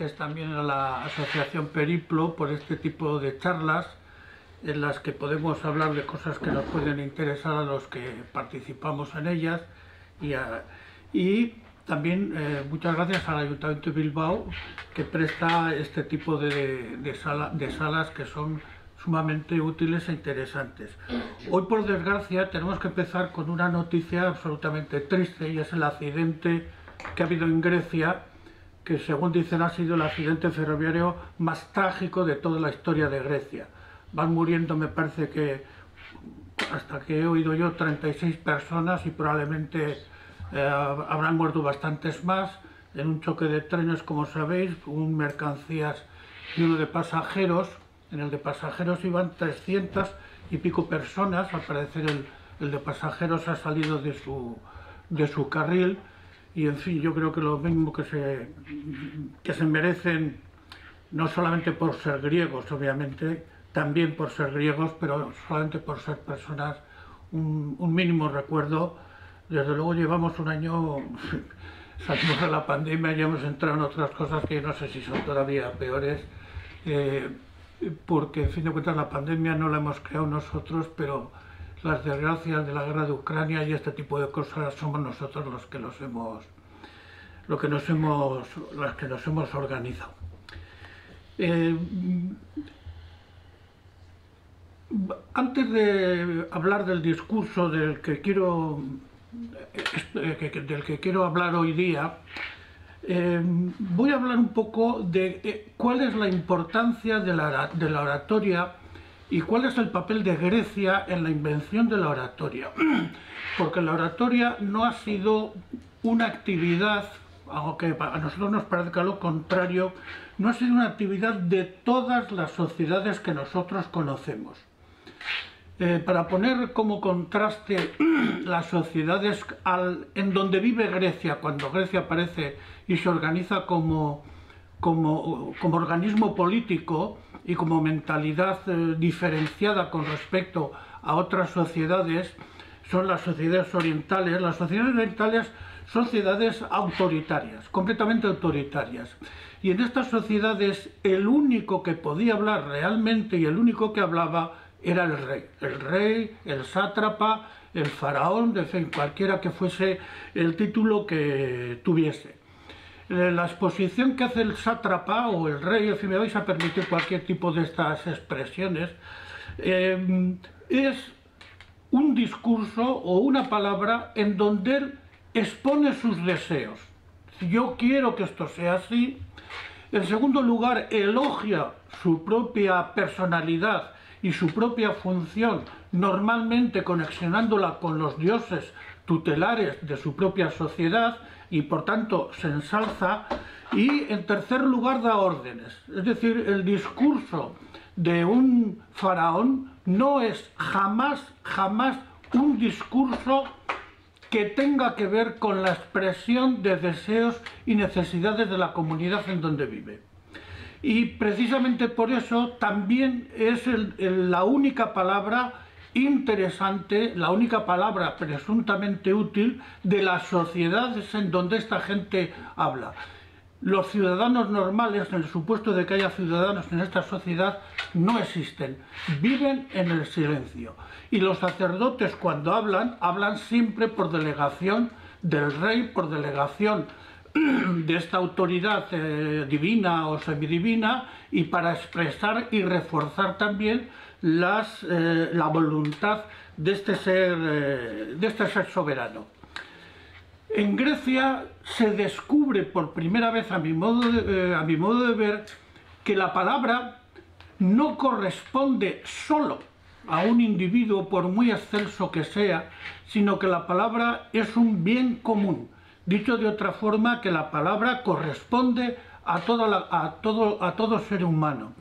gracias también a la Asociación Periplo por este tipo de charlas en las que podemos hablar de cosas que nos pueden interesar a los que participamos en ellas y también muchas gracias al Ayuntamiento de Bilbao que presta este tipo de salas que son sumamente útiles e interesantes. Hoy, por desgracia, tenemos que empezar con una noticia absolutamente triste, y es el accidente que ha habido en Grecia, que según dicen ha sido el accidente ferroviario más trágico de toda la historia de Grecia. Van muriendo, me parece que, hasta que he oído yo, 36 personas y probablemente habrán muerto bastantes más en un choque de trenes, como sabéis, un mercancías y uno de pasajeros. En el de pasajeros iban 300 y pico personas. Al parecer el de pasajeros ha salido de su carril y, en fin, yo creo que lo mismo que se merecen, no solamente por ser griegos, obviamente, también por ser griegos, pero solamente por ser personas, un mínimo recuerdo. Desde luego llevamos un año, salimos de la pandemia y hemos entrado en otras cosas que no sé si son todavía peores, porque, en fin de cuentas, la pandemia no la hemos creado nosotros, pero las desgracias de la guerra de Ucrania y este tipo de cosas somos nosotros los que nos hemos organizado. Antes de hablar del discurso del que quiero hablar hoy día, voy a hablar un poco de cuál es la importancia de la oratoria y cuál es el papel de Grecia en la invención de la oratoria. Porque la oratoria no ha sido una actividad, aunque a nosotros nos parezca lo contrario, no ha sido una actividad de todas las sociedades que nosotros conocemos. Para poner como contraste las sociedades en donde vive Grecia, cuando Grecia aparece y se organiza como organismo político y como mentalidad diferenciada con respecto a otras sociedades, son las sociedades orientales. Las sociedades orientales son sociedades autoritarias, completamente autoritarias. Y en estas sociedades el único que podía hablar realmente y el único que hablaba era el rey, el sátrapa, el faraón, en fin, cualquiera que fuese el título que tuviese. La exposición que hace el sátrapa o el rey, en fin, me vais a permitir cualquier tipo de estas expresiones, es un discurso o una palabra en donde él expone sus deseos. Yo quiero que esto sea así. En segundo lugar, elogia su propia personalidad y su propia función, normalmente conexionándola con los dioses tutelares de su propia sociedad, y por tanto se ensalza. Y en tercer lugar, da órdenes. Es decir, el discurso de un faraón no es jamás un discurso que tenga que ver con la expresión de deseos y necesidades de la comunidad en donde vive. Y precisamente por eso también es la única palabra interesante, la única palabra presuntamente útil de las sociedades en donde esta gente habla. Los ciudadanos normales, en el supuesto de que haya ciudadanos en esta sociedad, no existen, viven en el silencio. Y los sacerdotes, cuando hablan siempre por delegación del rey, por delegación de esta autoridad divina o semidivina, y para expresar y reforzar también la voluntad de este ser soberano. En Grecia se descubre por primera vez, a mi modo de ver, que la palabra no corresponde solo a un individuo, por muy excelso que sea, sino que la palabra es un bien común. Dicho de otra forma, que la palabra corresponde a todo ser humano.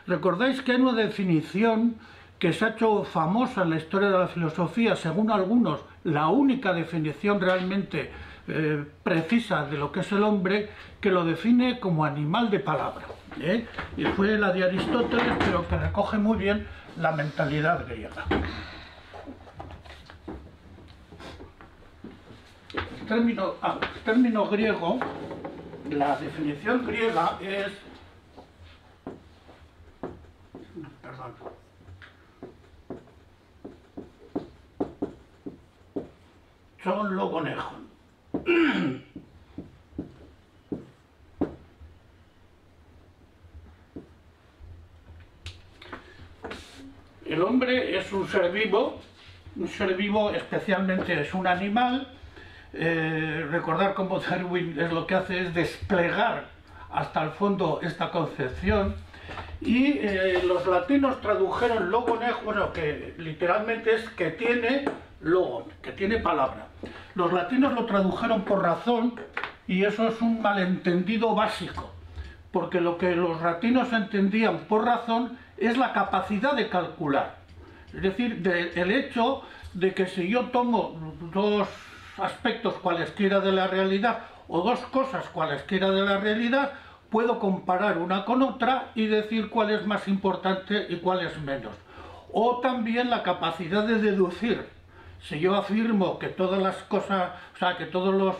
¿Recordáis que hay una definición que se ha hecho famosa en la historia de la filosofía, según algunos, la única definición realmente precisa de lo que es el hombre, que lo define como animal de palabra? Y fue la de Aristóteles, pero que recoge muy bien la mentalidad griega. El término griego la definición griega es... Perdón. Son logonejón. El hombre es un ser vivo especialmente es un animal. Recordar cómo Darwin es lo que hace es desplegar hasta el fondo esta concepción, y los latinos tradujeron logonejo, bueno, que literalmente es que tiene logon, que tiene palabra. Los latinos lo tradujeron por razón, y eso es un malentendido básico, porque lo que los latinos entendían por razón es la capacidad de calcular, es decir, el hecho de que si yo tomo dos aspectos cualesquiera de la realidad o dos cosas cualesquiera de la realidad, puedo comparar una con otra y decir cuál es más importante y cuál es menos. O también la capacidad de deducir. Si yo afirmo que todas las cosas, o sea, que todos los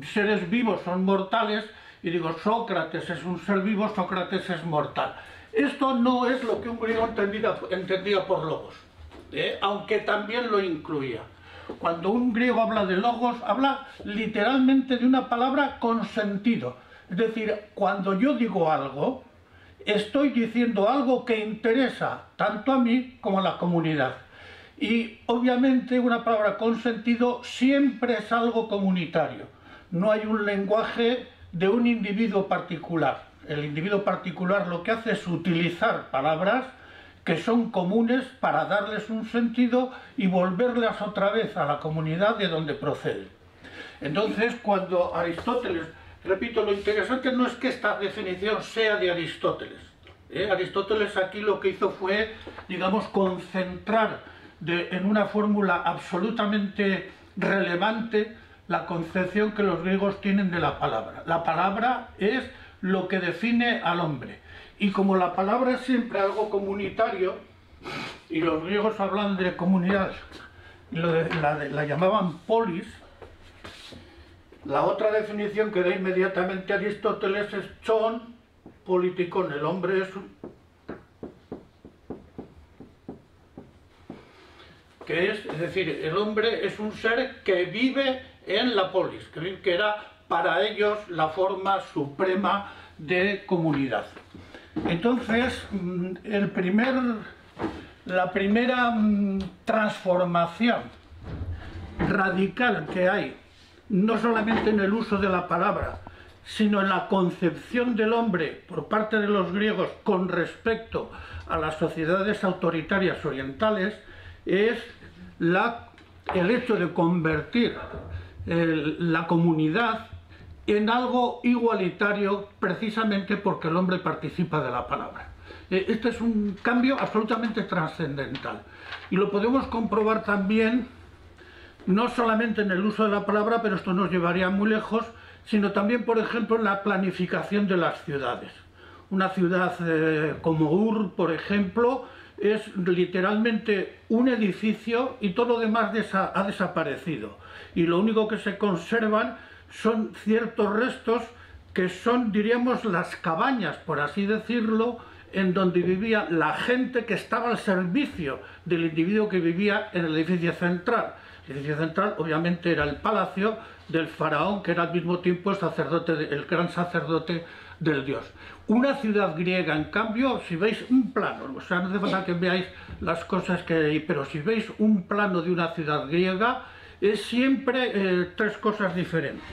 seres vivos son mortales, y digo Sócrates es un ser vivo, Sócrates es mortal. Esto no es lo que un griego entendía por logos, aunque también lo incluía. Cuando un griego habla de logos, habla literalmente de una palabra con sentido. Es decir, cuando yo digo algo, estoy diciendo algo que interesa tanto a mí como a la comunidad. Y obviamente una palabra con sentido siempre es algo comunitario. No hay un lenguaje de un individuo particular. El individuo particular lo que hace es utilizar palabras que son comunes para darles un sentido y volverlas otra vez a la comunidad de donde proceden. Entonces, cuando Aristóteles, repito, lo interesante no es que esta definición sea de Aristóteles. Aristóteles aquí lo que hizo fue, digamos, concentrar en una fórmula absolutamente relevante la concepción que los griegos tienen de la palabra. La palabra es lo que define al hombre. Y como la palabra es siempre algo comunitario, y los griegos hablan de comunidad, y la llamaban polis, la otra definición que da inmediatamente Aristóteles es chon politikon. El hombre es decir, el hombre es un ser que vive en la polis, que era para ellos la forma suprema de comunidad. Entonces, la primera transformación radical que hay, no solamente en el uso de la palabra, sino en la concepción del hombre por parte de los griegos con respecto a las sociedades autoritarias orientales, es el hecho de convertir la comunidad en algo igualitario, precisamente porque el hombre participa de la palabra. Este es un cambio absolutamente trascendental, y lo podemos comprobar también no solamente en el uso de la palabra, pero esto nos llevaría muy lejos, sino también, por ejemplo, en la planificación de las ciudades. Una ciudad como Ur, por ejemplo, es literalmente un edificio y todo lo demás ha desaparecido. Y lo único que se conservan son ciertos restos que son, diríamos, las cabañas, por así decirlo, en donde vivía la gente que estaba al servicio del individuo que vivía en el edificio central. El edificio central, obviamente, era el palacio del faraón, que era al mismo tiempo el gran sacerdote del dios. Una ciudad griega, en cambio, si veis un plano, o sea, no hace falta que veáis las cosas que hay, pero si veis un plano de una ciudad griega, es siempre tres cosas diferentes.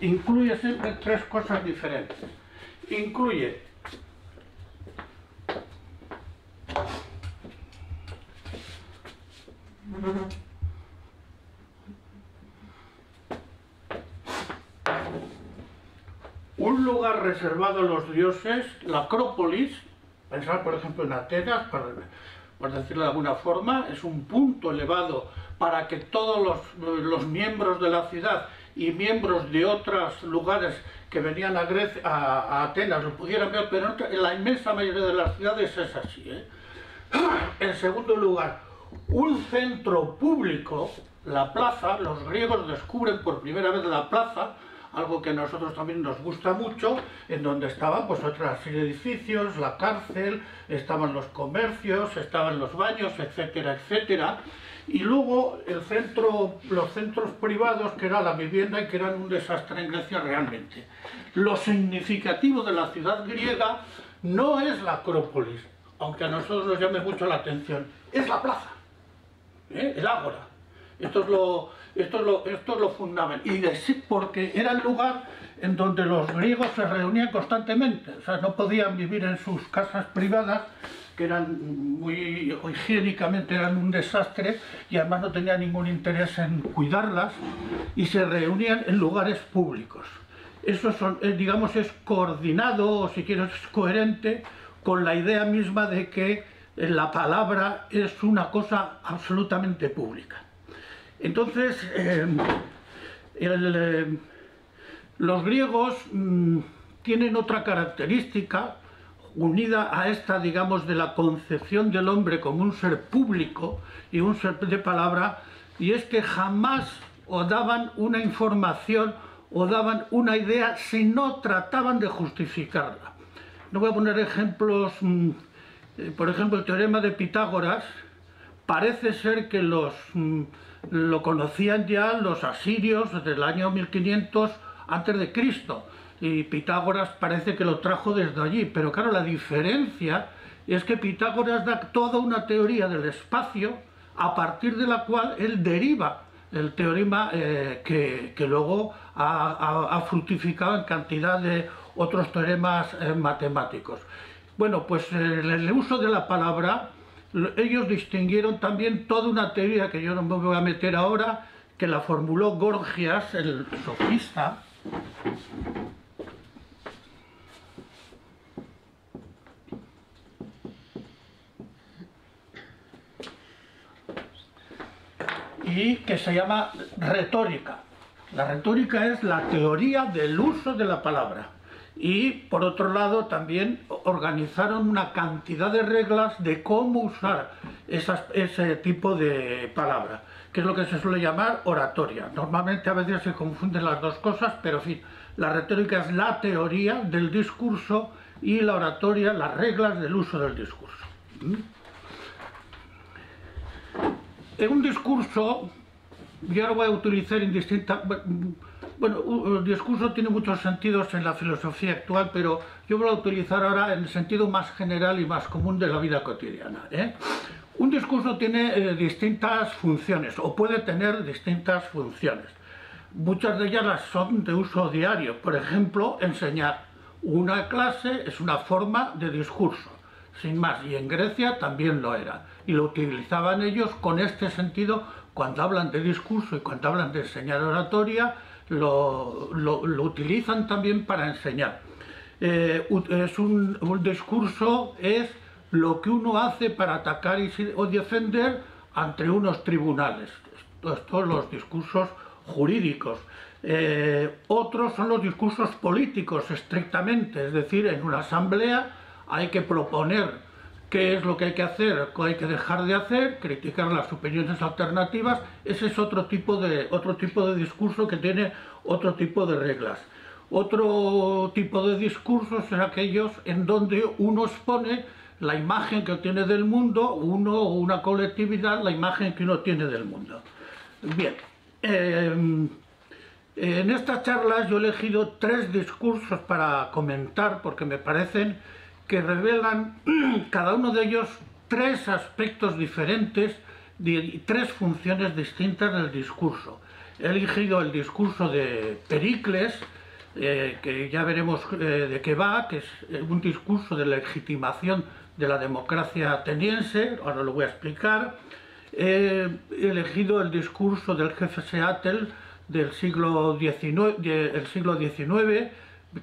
Incluye siempre tres cosas diferentes. Incluye un lugar reservado a los dioses, la Acrópolis. Pensar, por ejemplo, en Atenas, por decirlo de alguna forma, es un punto elevado para que todos los miembros de la ciudad y miembros de otros lugares que venían a Atenas lo pudieran ver, pero en la inmensa mayoría de las ciudades es así. En segundo lugar, un centro público, la plaza. Los griegos descubren por primera vez la plaza algo que a nosotros también nos gusta mucho, en donde estaban pues otra serie de edificios, la cárcel, estaban los comercios, estaban los baños, etcétera, etcétera. Y luego los centros privados, que era la vivienda y que eran un desastre en Grecia realmente. Lo significativo de la ciudad griega no es la Acrópolis, aunque a nosotros nos llame mucho la atención, es la plaza, el ágora. Esto es lo fundamental, porque era el lugar en donde los griegos se reunían constantemente, o sea, no podían vivir en sus casas privadas, que eran muy higiénicamente eran un desastre y además no tenían ningún interés en cuidarlas, y se reunían en lugares públicos. Eso digamos, es coordinado, o si quieres, es coherente con la idea misma de que la palabra es una cosa absolutamente pública. Entonces, los griegos tienen otra característica unida a esta, digamos, de la concepción del hombre como un ser público y un ser de palabra, y es que jamás o daban una información o daban una idea si no trataban de justificarla. No voy a poner ejemplos, por ejemplo, el teorema de Pitágoras, parece ser que lo conocían ya los asirios desde el año 1500 a.C., y Pitágoras parece que lo trajo desde allí, pero claro, la diferencia es que Pitágoras da toda una teoría del espacio a partir de la cual él deriva el teorema que luego ha fructificado en cantidad de otros teoremas matemáticos. Bueno, pues el uso de la palabra, ellos distinguieron también toda una teoría que yo no me voy a meter ahora, que la formuló Gorgias, el sofista, y que se llama retórica. La retórica es la teoría del uso de la palabra. Y por otro lado también organizaron una cantidad de reglas de cómo usar ese tipo de palabra, que es lo que se suele llamar oratoria. Normalmente a veces se confunden las dos cosas, pero en fin, la retórica es la teoría del discurso y la oratoria las reglas del uso del discurso. En un discurso, yo ahora voy a utilizar indistintas... Bueno, el discurso tiene muchos sentidos en la filosofía actual, pero yo voy a utilizar ahora en el sentido más general y más común de la vida cotidiana. Un discurso tiene distintas funciones, o puede tener distintas funciones. Muchas de ellas son de uso diario. Por ejemplo, enseñar. Una clase es una forma de discurso, sin más, y en Grecia también lo era. Y lo utilizaban ellos con este sentido cuando hablan de discurso y cuando hablan de enseñar oratoria, lo utilizan también para enseñar. Un discurso es lo que uno hace para atacar o defender ante unos tribunales. Estos los discursos jurídicos. Otros son los discursos políticos, estrictamente, es decir, en una asamblea hay que proponer qué es lo que hay que hacer, qué hay que dejar de hacer, criticar las opiniones alternativas. Ese es otro tipo de discurso que tiene otro tipo de reglas. Otro tipo de discursos son aquellos en donde uno expone la imagen que tiene del mundo, uno o una colectividad, la imagen que uno tiene del mundo. Bien, en estas charlas yo he elegido 3 discursos para comentar porque me parecen que revelan cada uno de ellos 3 aspectos diferentes y 3 funciones distintas del discurso. He elegido el discurso de Pericles, que ya veremos de qué va, que es un discurso de legitimación de la democracia ateniense, ahora lo voy a explicar. He elegido el discurso del jefe Seattle del siglo XIX,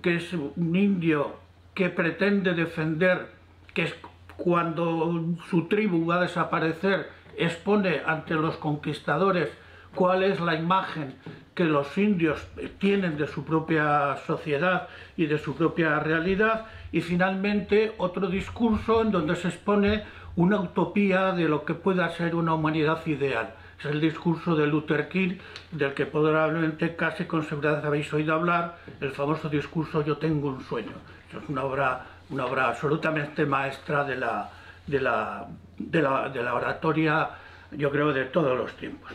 que es un indio que pretende defender, que es cuando su tribu va a desaparecer, expone ante los conquistadores cuál es la imagen que los indios tienen de su propia sociedad y de su propia realidad. Y finalmente otro discurso en donde se expone una utopía de lo que pueda ser una humanidad ideal. Es el discurso de Luther King, del que probablemente casi con seguridad habéis oído hablar, el famoso discurso Yo tengo un sueño. Es una obra absolutamente maestra de la oratoria, yo creo, de todos los tiempos.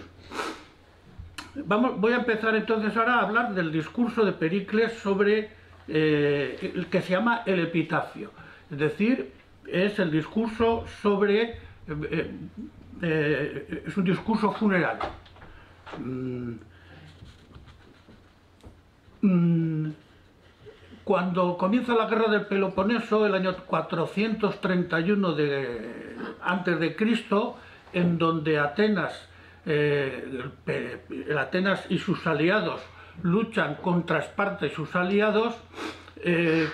Voy a empezar entonces ahora a hablar del discurso de Pericles sobre el que se llama el epitafio. Es decir, es el discurso sobre... es un discurso funeral. Cuando comienza la guerra del Peloponeso, el año 431 a.C., en donde Atenas y sus aliados luchan contra Esparta y sus aliados,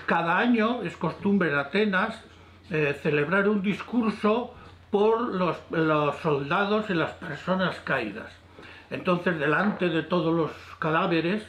cada año es costumbre en Atenas celebrar un discurso por los soldados y las personas caídas. Entonces, delante de todos los cadáveres,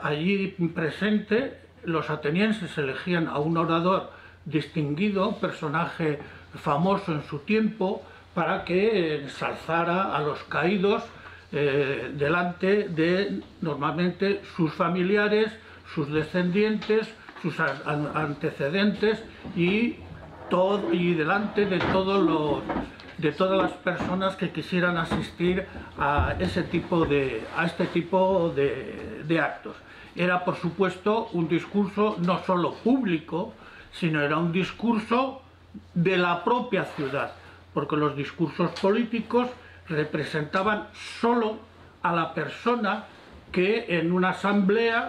allí presente, los atenienses elegían a un orador distinguido, personaje famoso en su tiempo, para que ensalzara a los caídos delante de, normalmente, sus familiares, sus descendientes, sus antecedentes y delante de todas las personas que quisieran asistir a este tipo de actos. Era, por supuesto, un discurso no solo público, sino era un discurso de la propia ciudad, porque los discursos políticos representaban solo a la persona que en una asamblea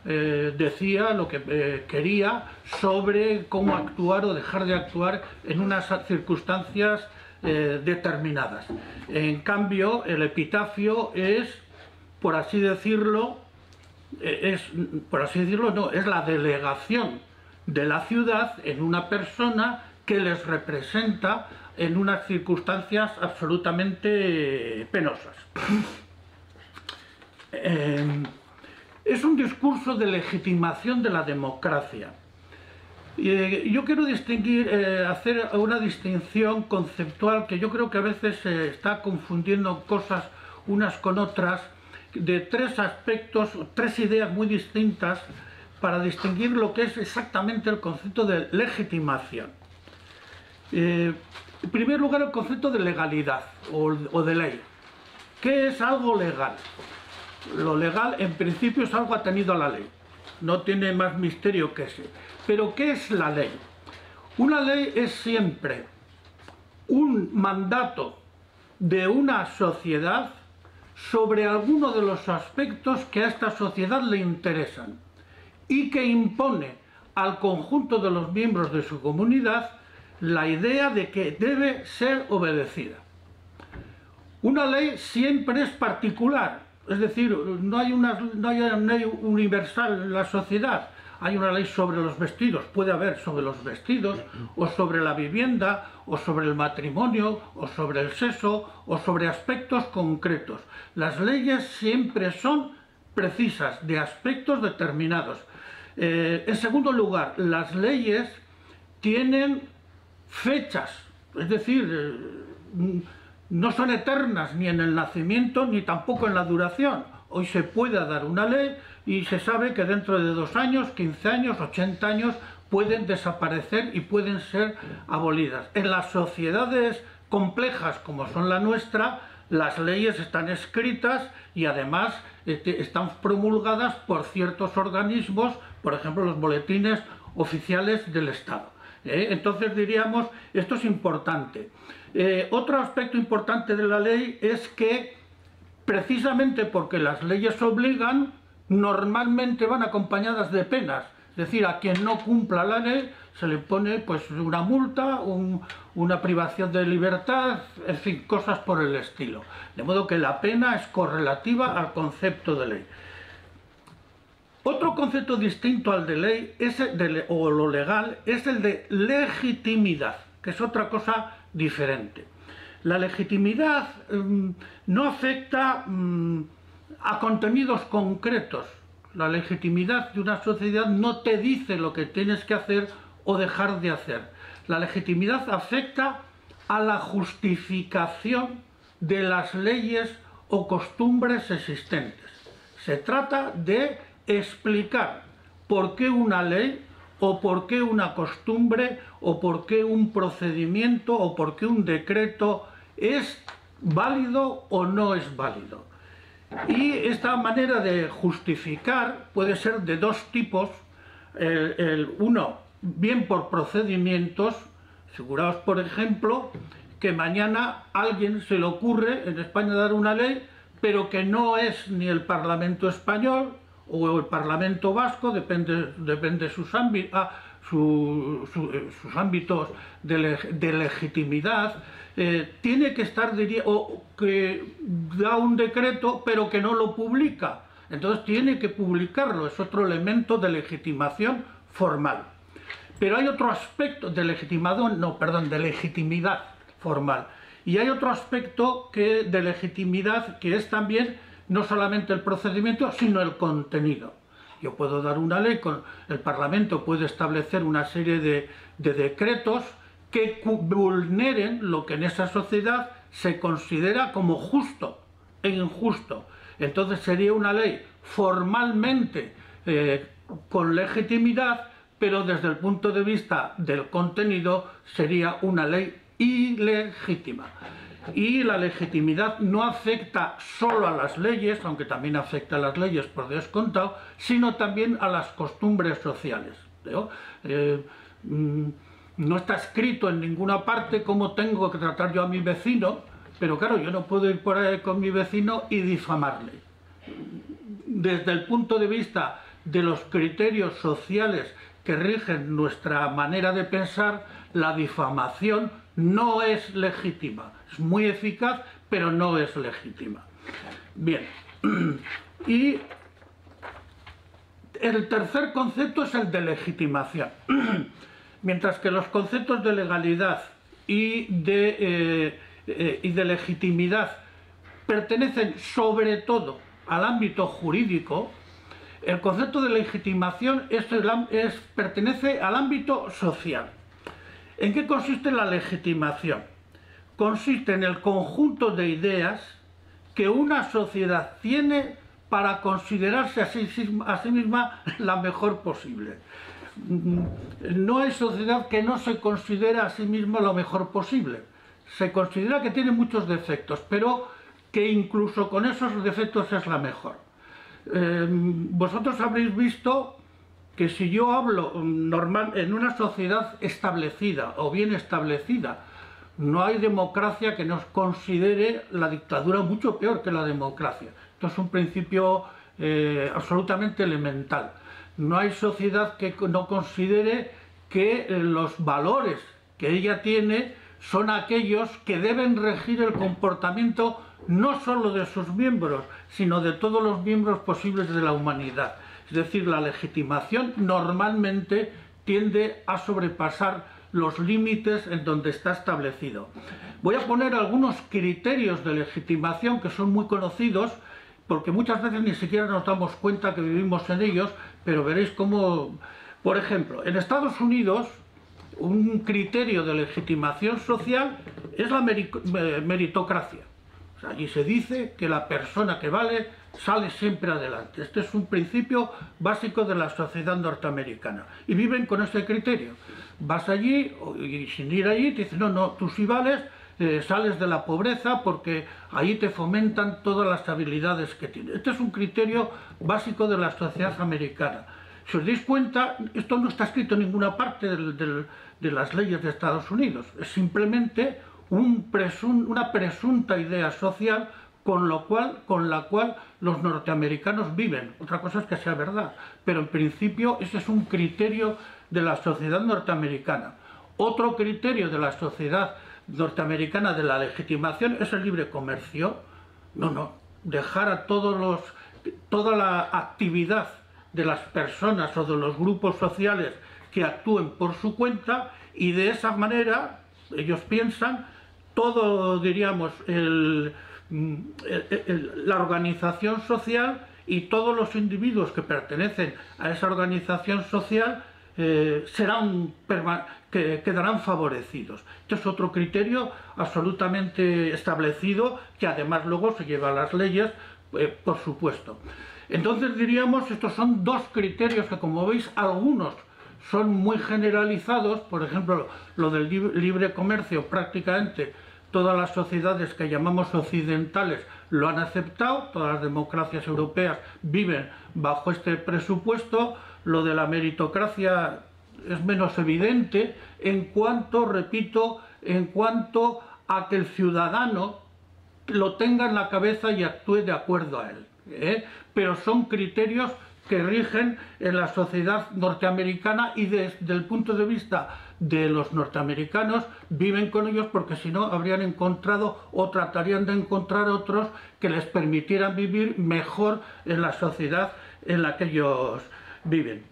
decía lo que quería sobre cómo actuar o dejar de actuar en unas circunstancias determinadas. En cambio, el epitafio es, por así decirlo, es la delegación de la ciudad en una persona que les representa en unas circunstancias absolutamente penosas. Es un discurso de legitimación de la democracia. Yo quiero hacer una distinción conceptual, que yo creo que a veces se está confundiendo cosas unas con otras, de tres aspectos, tres ideas muy distintas, para distinguir lo que es exactamente el concepto de legitimación. En primer lugar, el concepto de legalidad o de ley. ¿Qué es algo legal? Lo legal, en principio, es algo atenido a la ley. No tiene más misterio que ese. Pero, ¿qué es la ley? Una ley es siempre un mandato de una sociedad sobre alguno de los aspectos que a esta sociedad le interesan y que impone al conjunto de los miembros de su comunidad la idea de que debe ser obedecida. Una ley siempre es particular, es decir, no hay una ley universal en la sociedad. Hay una ley sobre los vestidos, puede haber sobre los vestidos, o sobre la vivienda, o sobre el matrimonio, o sobre el sexo, o sobre aspectos concretos. Las leyes siempre son precisas, de aspectos determinados. En segundo lugar, las leyes tienen fechas, es decir, no son eternas ni en el nacimiento ni tampoco en la duración. Hoy se puede dar una ley y se sabe que dentro de 2 años, 15 años, 80 años pueden desaparecer y pueden ser abolidas. En las sociedades complejas como son la nuestra, las leyes están escritas y además están promulgadas por ciertos organismos, por ejemplo los boletines oficiales del Estado. Entonces diríamos, esto es importante. Otro aspecto importante de la ley es que, precisamente porque las leyes obligan, normalmente van acompañadas de penas. Es decir, a quien no cumpla la ley se le pone pues una multa, una privación de libertad, en fin, cosas por el estilo. De modo que la pena es correlativa al concepto de ley. Otro concepto distinto al de ley o lo legal es el de legitimidad, que es otra cosa diferente. La legitimidad no afecta a contenidos concretos. La legitimidad de una sociedad no te dice lo que tienes que hacer o dejar de hacer. La legitimidad afecta a la justificación de las leyes o costumbres existentes. Se trata de explicar por qué una ley o por qué una costumbre o por qué un procedimiento o por qué un decreto es válido o no es válido. Y esta manera de justificar puede ser de dos tipos. Uno, bien por procedimientos. Figuraos, por ejemplo, que mañana a alguien se le ocurre en España dar una ley, pero que no es ni el Parlamento español o el Parlamento vasco, depende de sus ámbitos de legitimidad. Tiene que estar, o que da un decreto pero que no lo publica, entonces tiene que publicarlo, es otro elemento de legitimación formal. Pero hay otro aspecto de de legitimidad formal, y hay otro aspecto de legitimidad que es también no solamente el procedimiento, sino el contenido. Yo puedo dar una ley, el Parlamento puede establecer una serie de decretos que vulneren lo que en esa sociedad se considera como justo e injusto. Entonces sería una ley formalmente con legitimidad, pero desde el punto de vista del contenido sería una ley ilegítima. Y la legitimidad no afecta solo a las leyes, aunque también afecta a las leyes por descontado, sino también a las costumbres sociales. No está escrito en ninguna parte cómo tengo que tratar yo a mi vecino, pero claro, yo no puedo ir por ahí con mi vecino y difamarle. Desde el punto de vista de los criterios sociales que rigen nuestra manera de pensar, la difamación no es legítima. Es muy eficaz, pero no es legítima. Bien, y el tercer concepto es el de legitimación. Mientras que los conceptos de legalidad y de legitimidad pertenecen sobre todo al ámbito jurídico, el concepto de legitimación pertenece al ámbito social. ¿En qué consiste la legitimación? Consiste en el conjunto de ideas que una sociedad tiene para considerarse a sí misma la mejor posible. No hay sociedad que no se considere a sí misma lo mejor posible. Se considera que tiene muchos defectos, pero que incluso con esos defectos es la mejor. Vosotros habréis visto que si yo hablo en una sociedad establecida o bien establecida, no hay democracia que nos considere la dictadura mucho peor que la democracia. Esto es un principio absolutamente elemental. No hay sociedad que no considere que los valores que ella tiene son aquellos que deben regir el comportamiento no solo de sus miembros, sino de todos los miembros posibles de la humanidad. Es decir, la legitimación normalmente tiende a sobrepasar los límites en donde está establecido. Voy a poner algunos criterios de legitimación que son muy conocidos, porque muchas veces ni siquiera nos damos cuenta que vivimos en ellos, pero veréis cómo, por ejemplo, en Estados Unidos, un criterio de legitimación social es la meritocracia. O sea, allí se dice que la persona que vale sale siempre adelante. Este es un principio básico de la sociedad norteamericana. Y viven con ese criterio. Vas allí y sin ir allí te dicen, no, tú sí vales, sales de la pobreza porque ahí te fomentan todas las habilidades que tienes. Este es un criterio básico de la sociedad americana. Si os dais cuenta, esto no está escrito en ninguna parte de las leyes de Estados Unidos. Es simplemente una presunta idea social con la cual los norteamericanos viven. Otra cosa es que sea verdad, pero en principio ese es un criterio de la sociedad norteamericana. Otro criterio de la sociedad norteamericana de la legitimación es el libre comercio. No, dejar a toda la actividad de las personas o de los grupos sociales que actúen por su cuenta, y de esa manera ellos piensan todo, diríamos, la organización social y todos los individuos que pertenecen a esa organización social quedarán favorecidos. Este es otro criterio absolutamente establecido, que además luego se lleva a las leyes, por supuesto. Entonces diríamos, estos son dos criterios que, como veis, algunos son muy generalizados. Por ejemplo, lo del libre comercio, prácticamente todas las sociedades que llamamos occidentales lo han aceptado, todas las democracias europeas viven bajo este presupuesto. Lo de la meritocracia es menos evidente en cuanto, repito, en cuanto a que el ciudadano lo tenga en la cabeza y actúe de acuerdo a él, pero son criterios que rigen en la sociedad norteamericana, y desde el punto de vista de los norteamericanos viven con ellos, porque si no habrían encontrado o tratarían de encontrar otros que les permitieran vivir mejor en la sociedad en la que ellos viven.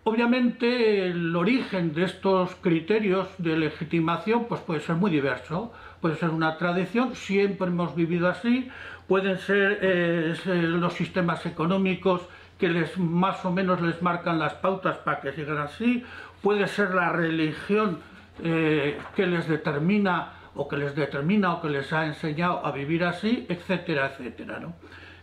Obviamente el origen de estos criterios de legitimación pues puede ser muy diverso, puede ser una tradición, siempre hemos vivido así, pueden ser los sistemas económicos que más o menos les marcan las pautas para que sigan así, puede ser la religión que les determina o que les ha enseñado a vivir así, etcétera, etcétera, ¿no?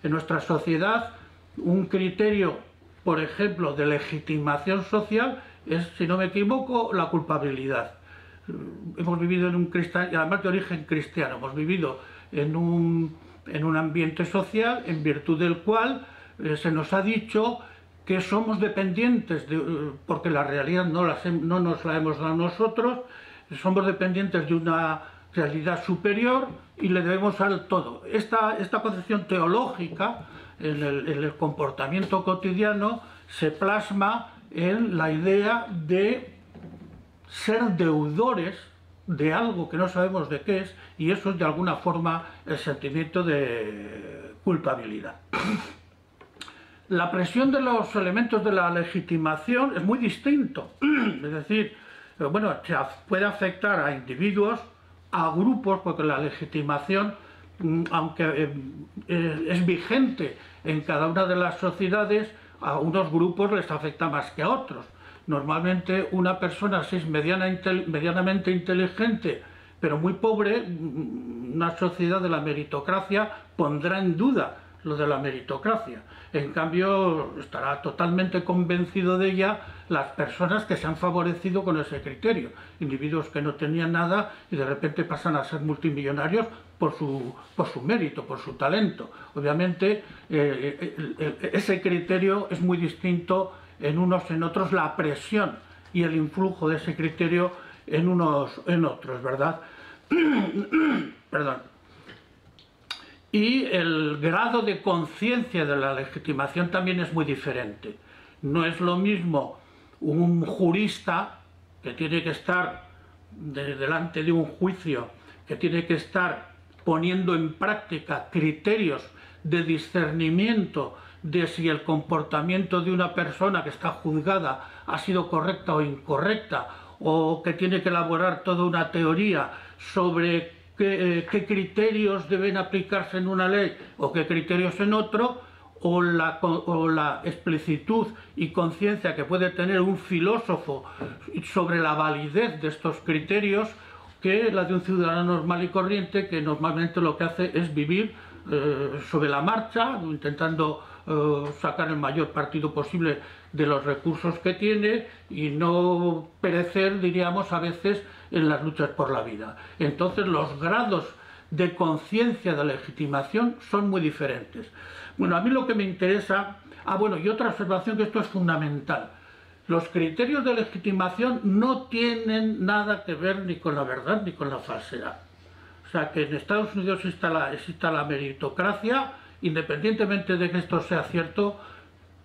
En nuestra sociedad un criterio, por ejemplo, de legitimación social es, si no me equivoco, la culpabilidad. Hemos vivido en un cristiano, y además de origen cristiano, hemos vivido en un ambiente social en virtud del cual se nos ha dicho que somos dependientes, porque la realidad no nos la hemos dado nosotros, somos dependientes de una realidad superior y le debemos al todo. Esta concepción teológica en el comportamiento cotidiano se plasma en la idea de ser deudores de algo que no sabemos de qué es, y eso es de alguna forma el sentimiento de culpabilidad. La presión de los elementos de la legitimación es muy distinto, es decir, bueno, puede afectar a individuos, a grupos, porque la legitimación, aunque es vigente en cada una de las sociedades, a unos grupos les afecta más que a otros. Normalmente una persona, si es medianamente inteligente, pero muy pobre, una sociedad de la meritocracia pondrá en duda lo de la meritocracia. En cambio, estará totalmente convencido de ella las personas que se han favorecido con ese criterio. Individuos que no tenían nada y de repente pasan a ser multimillonarios por su mérito, por su talento. Obviamente, ese criterio es muy distinto en unos, en otros, la presión y el influjo de ese criterio en unos, en otros, ¿verdad? Perdón. Y el grado de conciencia de la legitimación también es muy diferente. No es lo mismo un jurista que tiene que estar delante de un juicio, que tiene que estar poniendo en práctica criterios de discernimiento de si el comportamiento de una persona que está juzgada ha sido correcta o incorrecta, o que tiene que elaborar toda una teoría sobre qué criterios deben aplicarse en una ley o qué criterios en otro, o la explicitud y conciencia que puede tener un filósofo sobre la validez de estos criterios, que la de un ciudadano normal y corriente, que normalmente lo que hace es vivir sobre la marcha, intentando sacar el mayor partido posible de los recursos que tiene y no perecer, diríamos, a veces en las luchas por la vida. Entonces los grados de conciencia de legitimación son muy diferentes. Bueno, a mí lo que me interesa... bueno, y otra observación, que esto es fundamental. Los criterios de legitimación no tienen nada que ver ni con la verdad ni con la falsedad. O sea, que en Estados Unidos exista la meritocracia, independientemente de que esto sea cierto.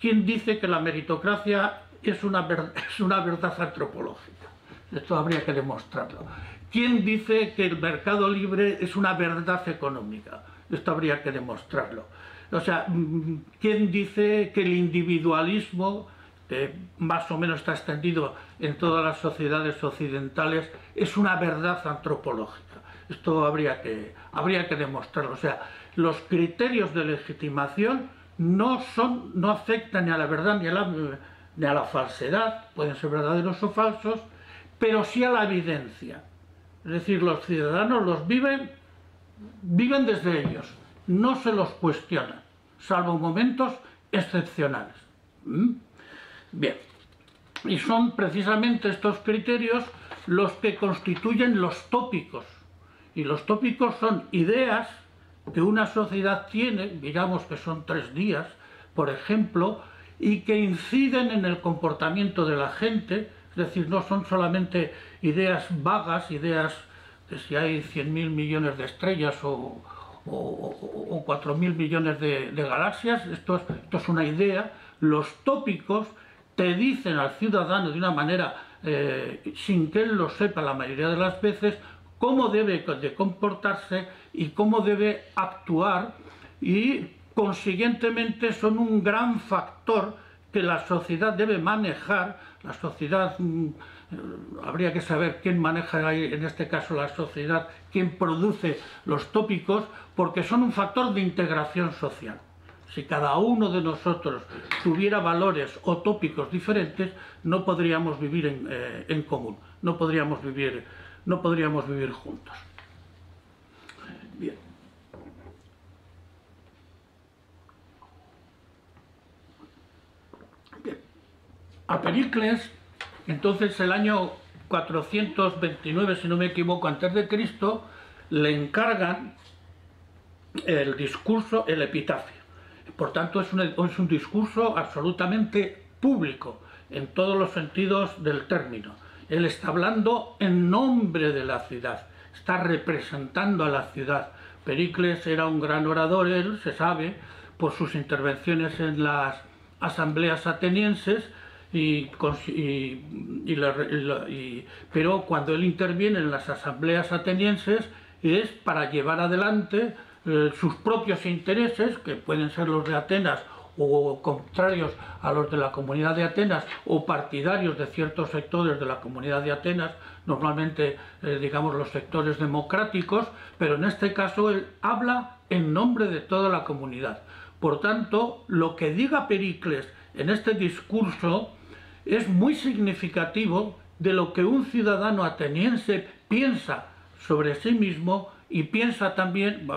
¿Quién dice que la meritocracia es una verdad antropológica? Esto habría que demostrarlo. ¿Quién dice que el mercado libre es una verdad económica? Esto habría que demostrarlo. O sea, ¿quién dice que el individualismo, que más o menos está extendido en todas las sociedades occidentales, es una verdad antropológica? Esto habría que demostrarlo. O sea, los criterios de legitimación no afectan ni a la verdad ni a la falsedad, pueden ser verdaderos o falsos, pero sí a la evidencia. Es decir, los ciudadanos los viven desde ellos, no se los cuestionan, salvo momentos excepcionales. Bien, y son precisamente estos criterios los que constituyen los tópicos. Y los tópicos son ideas que una sociedad tiene, digamos que son 3 días, por ejemplo, y que inciden en el comportamiento de la gente. Es decir, no son solamente ideas vagas, ideas de si hay 100.000 millones de estrellas o 4.000 millones de galaxias. Esto es una idea. Los tópicos te dicen al ciudadano de una manera, sin que él lo sepa la mayoría de las veces, cómo debe de comportarse y cómo debe actuar, y consiguientemente son un gran factor que la sociedad debe manejar. La sociedad, habría que saber quién maneja en este caso la sociedad, quién produce los tópicos, porque son un factor de integración social. Si cada uno de nosotros tuviera valores o tópicos diferentes, no podríamos vivir en común, no podríamos vivir juntos. Bien. Bien. A Pericles, entonces el año 429, si no me equivoco, antes de Cristo, le encargan el discurso, el epitafio. Por tanto, es un discurso absolutamente público, en todos los sentidos del término. Él está hablando en nombre de la ciudad, está representando a la ciudad. Pericles era un gran orador, él se sabe, por sus intervenciones en las asambleas atenienses, pero cuando él interviene en las asambleas atenienses es para llevar adelante sus propios intereses, que pueden ser los de Atenas o contrarios a los de la Comunidad de Atenas, o partidarios de ciertos sectores de la Comunidad de Atenas, normalmente digamos los sectores democráticos, pero en este caso él habla en nombre de toda la comunidad. Por tanto, lo que diga Pericles en este discurso es muy significativo de lo que un ciudadano ateniense piensa sobre sí mismo, y piensa también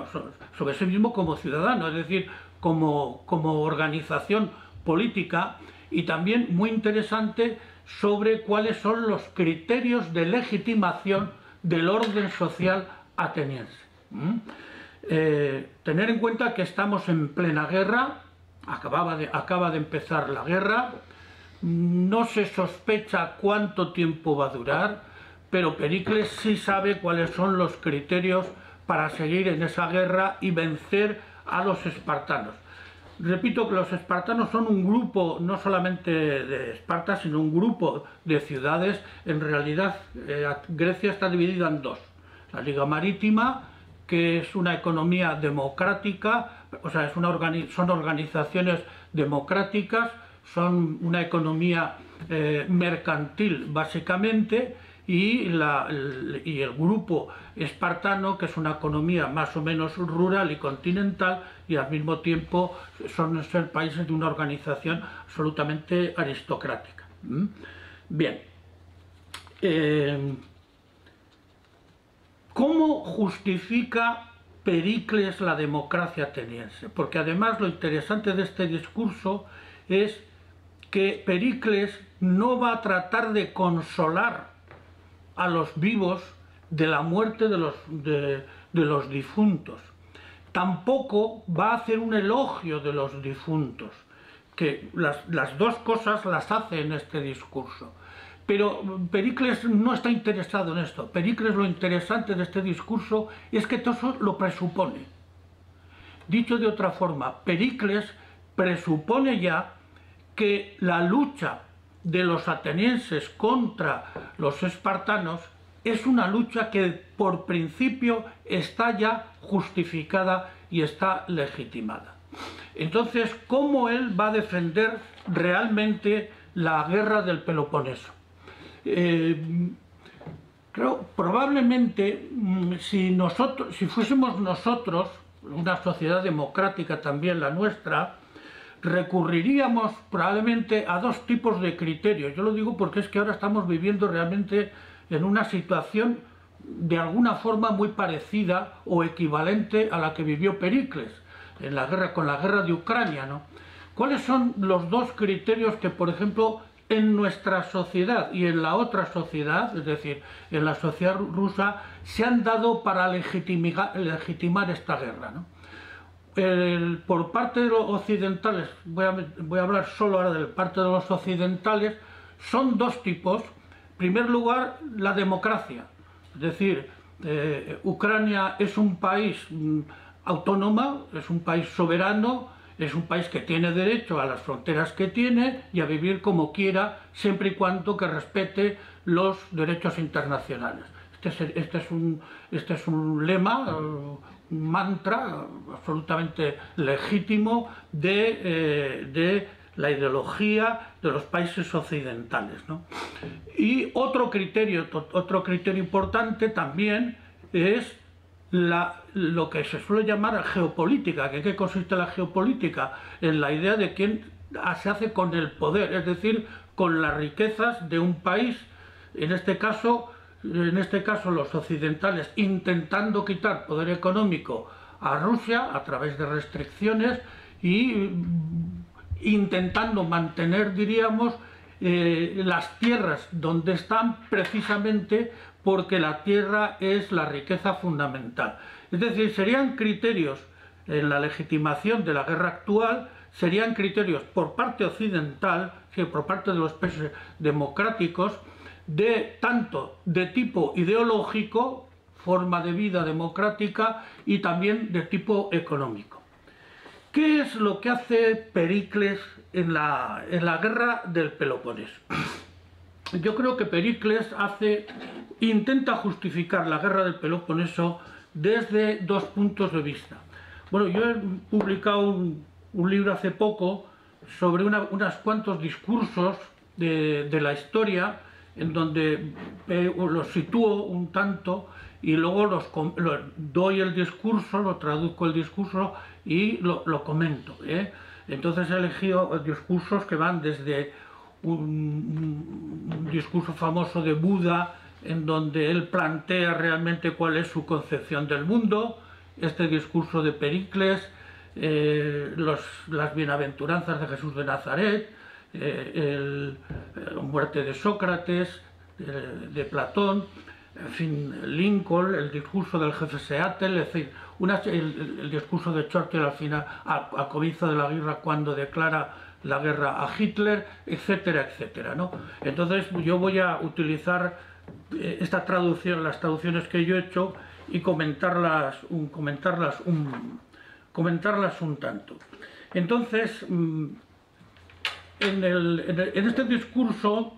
sobre sí mismo como ciudadano, es decir, como organización política, y también muy interesante sobre cuáles son los criterios de legitimación del orden social ateniense. Tener en cuenta que estamos en plena guerra, acaba de empezar la guerra, no se sospecha cuánto tiempo va a durar, pero Pericles sí sabe cuáles son los criterios para seguir en esa guerra y vencer a los espartanos. Repito que los espartanos son un grupo, no solamente de Esparta, sino un grupo de ciudades. En realidad, Grecia está dividida en 2. La Liga Marítima, que es una economía democrática, o sea, son organizaciones democráticas, son una economía mercantil básicamente, y el grupo espartano, que es una economía más o menos rural y continental, y al mismo tiempo son países de una organización absolutamente aristocrática. Bien. ¿Cómo justifica Pericles la democracia ateniense? Porque además lo interesante de este discurso es que Pericles no va a tratar de consolar a los vivos de la muerte de los difuntos. Tampoco va a hacer un elogio de los difuntos, que las dos cosas las hace en este discurso. Pero Pericles no está interesado en esto. Pericles, lo interesante de este discurso es que todo eso lo presupone. Dicho de otra forma, Pericles presupone ya que la lucha de los atenienses contra los espartanos es una lucha que por principio está ya justificada y está legitimada. Entonces, ¿cómo él va a defender realmente la guerra del Peloponeso? Creo, probablemente, si fuésemos nosotros, una sociedad democrática también la nuestra, recurriríamos probablemente a dos tipos de criterios. Yo lo digo porque es que ahora estamos viviendo realmente en una situación de alguna forma muy parecida o equivalente a la que vivió Pericles en la guerra, con la guerra de Ucrania, ¿no? ¿Cuáles son los dos criterios que, por ejemplo, en nuestra sociedad y en la otra sociedad, es decir, en la sociedad rusa, se han dado para legitimar esta guerra, ¿no? Por parte de los occidentales, voy a hablar solo ahora de parte de los occidentales, son dos tipos. En primer lugar, la democracia, es decir, Ucrania es un país autónomo, es un país soberano, es un país que tiene derecho a las fronteras que tiene y a vivir como quiera, siempre y cuando que respete los derechos internacionales. Este es un lema, un mantra absolutamente legítimo de la ideología de los países occidentales, ¿no? Y otro criterio importante también es lo que se suele llamar geopolítica. ¿En qué consiste la geopolítica? En la idea de quién se hace con el poder, es decir, con las riquezas de un país. En este caso los occidentales intentando quitar poder económico a Rusia a través de restricciones y intentando mantener, diríamos, las tierras donde están, precisamente porque la tierra es la riqueza fundamental. Es decir, serían criterios en la legitimación de la guerra actual, serían criterios por parte occidental, por parte de los países democráticos, tanto de tipo ideológico, forma de vida democrática, y también de tipo económico. ¿Qué es lo que hace Pericles en la guerra del Peloponeso? Yo creo que Pericles intenta justificar la guerra del Peloponeso desde dos puntos de vista. Bueno, yo he publicado un libro hace poco sobre unos cuantos discursos de la historia, en donde los sitúo un tanto y luego doy el discurso, lo traduzco el discurso y lo comento, ¿eh? Entonces he elegido discursos que van desde un discurso famoso de Buda, en donde él plantea realmente cuál es su concepción del mundo, este discurso de Pericles, las bienaventuranzas de Jesús de Nazaret, la muerte de Sócrates, de Platón, en fin, Lincoln, el discurso del jefe Seattle, es decir, el discurso de Churchill al final, al comienzo de la guerra, cuando declara la guerra a Hitler, etcétera, etcétera, ¿no? Entonces yo voy a utilizar esta traducción, las traducciones que yo he hecho, y comentarlas un tanto. Entonces, en este discurso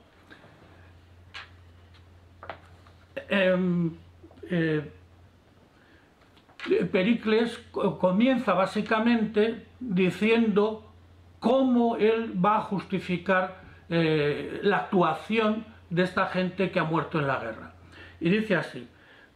Pericles comienza básicamente diciendo cómo él va a justificar la actuación de esta gente que ha muerto en la guerra. Y dice así: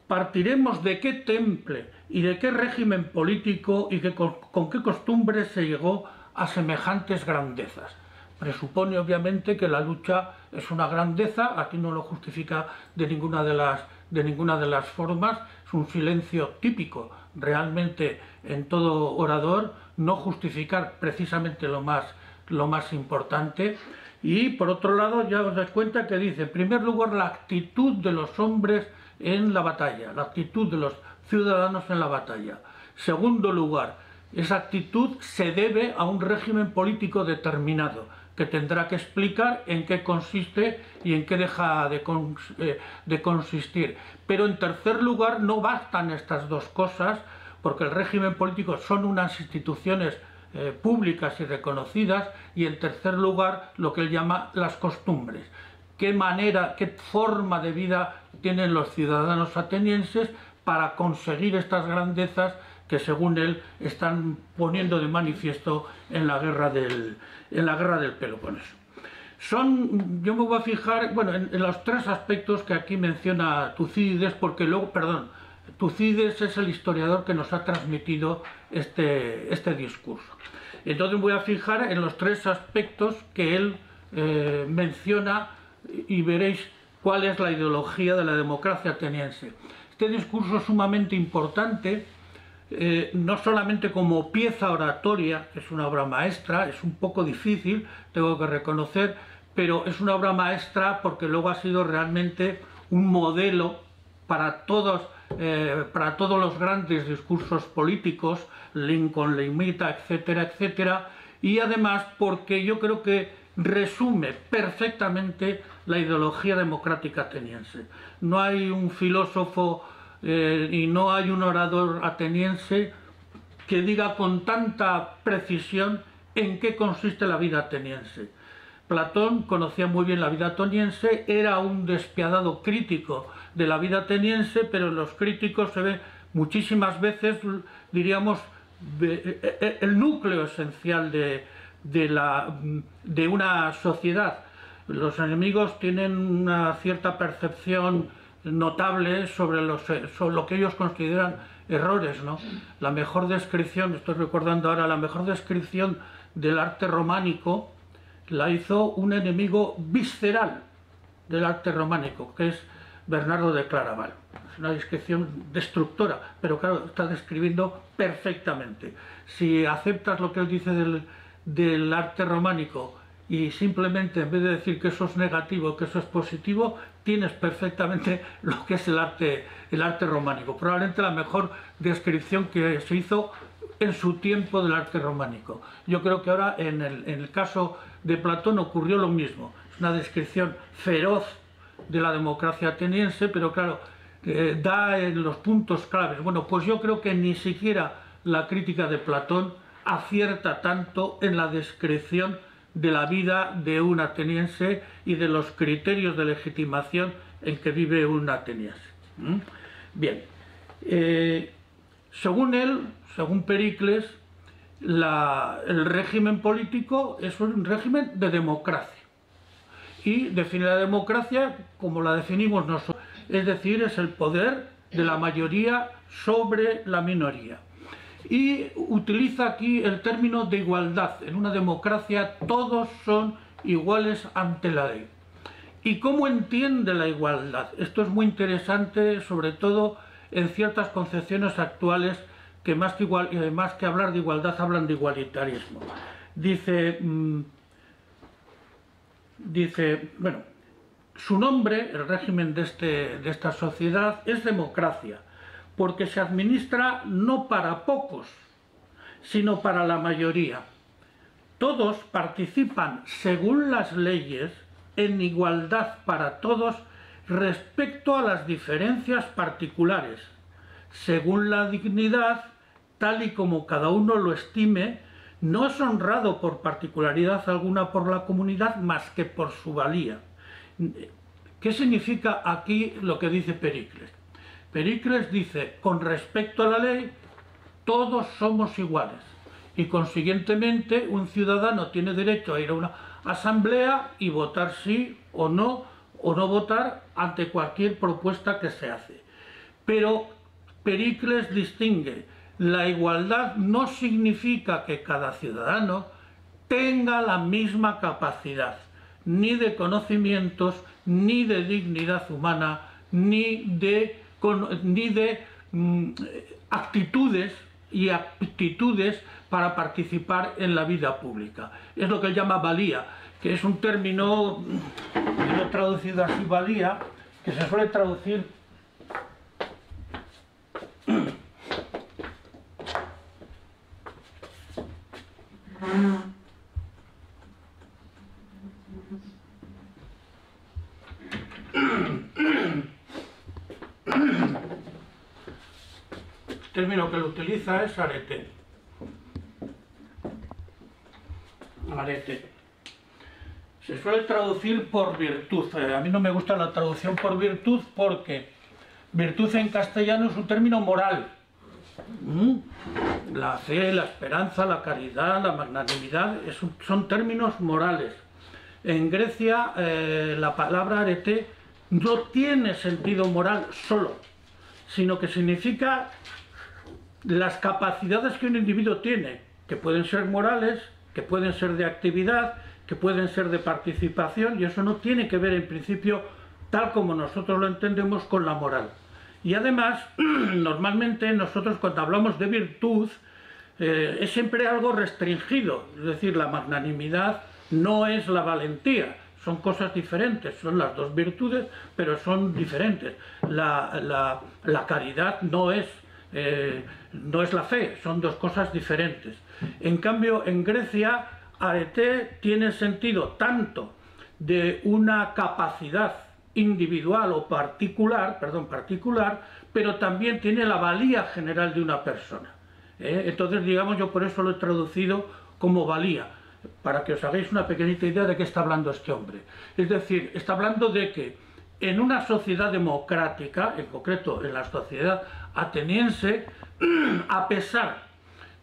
partiremos de qué temple y de qué régimen político y con qué costumbres se llegó a semejantes grandezas. Presupone obviamente que la lucha es una grandeza, aquí no lo justifica de ninguna de las formas, es un silencio típico realmente en todo orador, no justificar precisamente lo más importante. Y por otro lado, ya os dais cuenta que dice, en primer lugar, la actitud de los hombres en la batalla, la actitud de los ciudadanos en la batalla. Segundo lugar, esa actitud se debe a un régimen político determinado, que tendrá que explicar en qué consiste y en qué deja de consistir. Pero en tercer lugar, no bastan estas dos cosas, porque el régimen político son unas instituciones públicas y reconocidas, y en tercer lugar, lo que él llama las costumbres. Qué forma de vida tienen los ciudadanos atenienses para conseguir estas grandezas que, según él, están poniendo de manifiesto en la guerra del Peloponeso. Yo me voy a fijar, bueno, en los tres aspectos que aquí menciona Tucídides, porque luego, Tucídides es el historiador que nos ha transmitido este discurso. Entonces me voy a fijar en los tres aspectos que él menciona y veréis cuál es la ideología de la democracia ateniense. Este discurso es sumamente importante, no solamente como pieza oratoria, que es una obra maestra, es un poco difícil, tengo que reconocer, pero es una obra maestra porque luego ha sido realmente un modelo para todos los grandes discursos políticos, Lincoln le imita, etcétera, etcétera, y además porque yo creo que resume perfectamente la ideología democrática ateniense. No hay un filósofo y no hay un orador ateniense que diga con tanta precisión en qué consiste la vida ateniense. Platón conocía muy bien la vida ateniense, era un despiadado crítico de la vida ateniense, pero en los críticos se ve muchísimas veces, diríamos, el núcleo esencial de una sociedad. Los enemigos tienen una cierta percepción notable sobre lo que ellos consideran errores, ¿no? La mejor descripción, estoy recordando ahora, la mejor descripción del arte románico la hizo un enemigo visceral del arte románico, que es Bernardo de Claraval. Es una descripción destructora, pero claro, está describiendo perfectamente. Si aceptas lo que él dice del arte románico y simplemente en vez de decir que eso es negativo, que eso es positivo, tienes perfectamente lo que es el arte románico. Probablemente la mejor descripción que se hizo en su tiempo del arte románico. Yo creo que ahora en el caso de Platón ocurrió lo mismo. Es una descripción feroz de la democracia ateniense, pero claro, da en los puntos claves. Bueno, pues yo creo que ni siquiera la crítica de Platón acierta tanto en la descripción de la vida de un ateniense y de los criterios de legitimación en que vive un ateniense. Bien, según él, según Pericles, el régimen político es un régimen de democracia y define la democracia como la definimos nosotros, es decir, es el poder de la mayoría sobre la minoría. Y utiliza aquí el término de igualdad. En una democracia todos son iguales ante la ley. ¿Y cómo entiende la igualdad? Esto es muy interesante, sobre todo en ciertas concepciones actuales que más que hablar de igualdad hablan de igualitarismo. Dice, bueno, su nombre, el régimen de esta sociedad, es democracia, porque se administra no para pocos, sino para la mayoría. Todos participan según las leyes en igualdad para todos respecto a las diferencias particulares, según la dignidad, tal y como cada uno lo estime. No es honrado por particularidad alguna por la comunidad más que por su valía. ¿Qué significa aquí lo que dice Pericles? Pericles dice, con respecto a la ley, todos somos iguales y consiguientemente un ciudadano tiene derecho a ir a una asamblea y votar sí o no votar ante cualquier propuesta que se hace. Pero Pericles distingue, la igualdad no significa que cada ciudadano tenga la misma capacidad, ni de conocimientos, ni de dignidad humana, ni de actitudes y aptitudes para participar en la vida pública. Es lo que él llama valía, que es un término, yo lo he traducido así, valía, que se suele traducir el término que lo utiliza es arete. Arete. Se suele traducir por virtud. A mí no me gusta la traducción por virtud porque virtud en castellano es un término moral. La fe, la esperanza, la caridad, la magnanimidad son términos morales. En Grecia la palabra arete no tiene sentido moral solo, sino que significa las capacidades que un individuo tiene. que pueden ser morales, que pueden ser de actividad, que pueden ser de participación, y eso no tiene que ver en principio, tal como nosotros lo entendemos, con la moral. Y además, normalmente nosotros cuando hablamos de virtud, es siempre algo restringido, es decir, la magnanimidad no es la valentía, son cosas diferentes, son las dos virtudes, pero son diferentes. La caridad no es la fe, son dos cosas diferentes. En cambio, en Grecia, arete tiene sentido tanto de una capacidad individual o particular, pero también tiene la valía general de una persona. Entonces, digamos, yo por eso lo he traducido como valía, para que os hagáis una pequeñita idea de qué está hablando este hombre. Es decir, está hablando de que en una sociedad democrática, en concreto en la sociedad ateniense, a pesar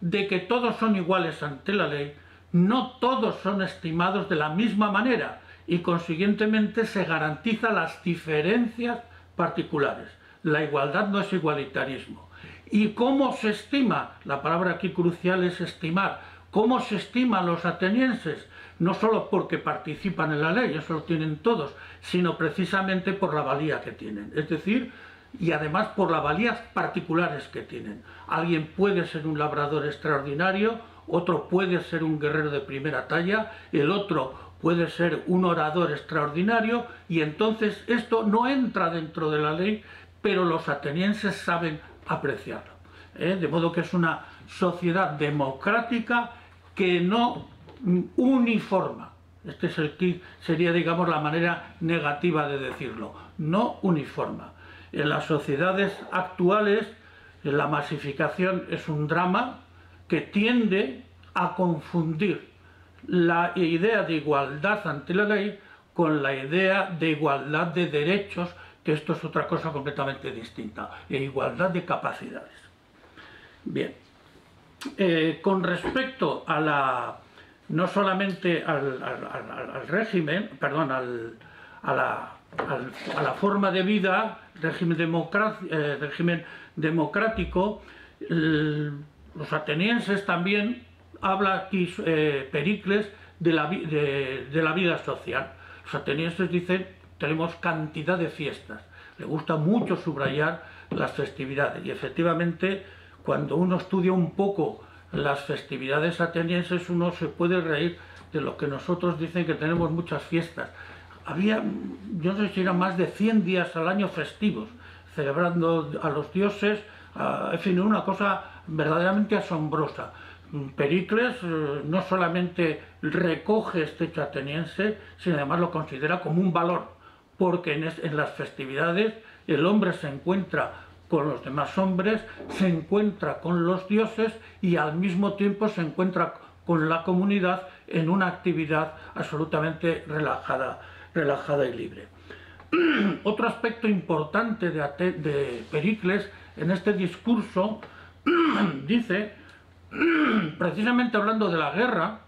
de que todos son iguales ante la ley, no todos son estimados de la misma manera y consiguientemente se garantizan las diferencias particulares. La igualdad no es igualitarismo. ¿Y cómo se estima? La palabra aquí crucial es estimar. ¿Cómo se estiman los atenienses? No solo porque participan en la ley, eso lo tienen todos, sino precisamente por la valía que tienen. Es decir, y además por las valías particulares que tienen. Alguien puede ser un labrador extraordinario, otro puede ser un guerrero de primera talla, el otro puede ser un orador extraordinario, y entonces esto no entra dentro de la ley, pero los atenienses saben apreciarlo. De modo que es una sociedad democrática que no uniforma. Este es sería, digamos, la manera negativa de decirlo. No uniforma. En las sociedades actuales, la masificación es un drama que tiende a confundir la idea de igualdad ante la ley con la idea de igualdad de derechos, que esto es otra cosa completamente distinta, e igualdad de capacidades. Bien, con respecto a no solamente al régimen, perdón, a la forma de vida, régimen democrático, los atenienses también, habla aquí Pericles de la vida social. Los atenienses dicen, tenemos cantidad de fiestas, le gusta mucho subrayar las festividades, y efectivamente cuando uno estudia un poco las festividades atenienses uno se puede reír de lo que nosotros dicen que tenemos muchas fiestas. Había, yo no sé si eran más de 100 días al año festivos, celebrando a los dioses, en fin, una cosa verdaderamente asombrosa. Pericles no solamente recoge este hecho ateniense, sino además lo considera como un valor, porque en las festividades el hombre se encuentra con los demás hombres, se encuentra con los dioses y al mismo tiempo se encuentra con la comunidad en una actividad absolutamente relajada y libre. Otro aspecto importante de Pericles en este discurso dice, precisamente hablando de la guerra,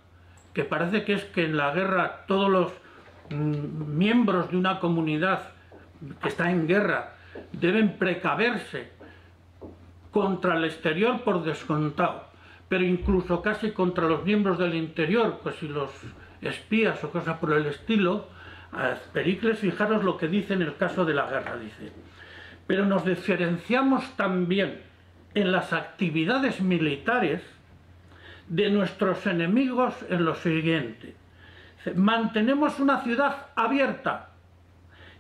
que parece que es que en la guerra todos los miembros de una comunidad que está en guerra deben precaverse contra el exterior por descontado, pero incluso casi contra los miembros del interior, pues si los espías o cosas por el estilo. Pericles, fijaros lo que dice en el caso de la guerra, dice, pero nos diferenciamos también en las actividades militares de nuestros enemigos en lo siguiente: mantenemos una ciudad abierta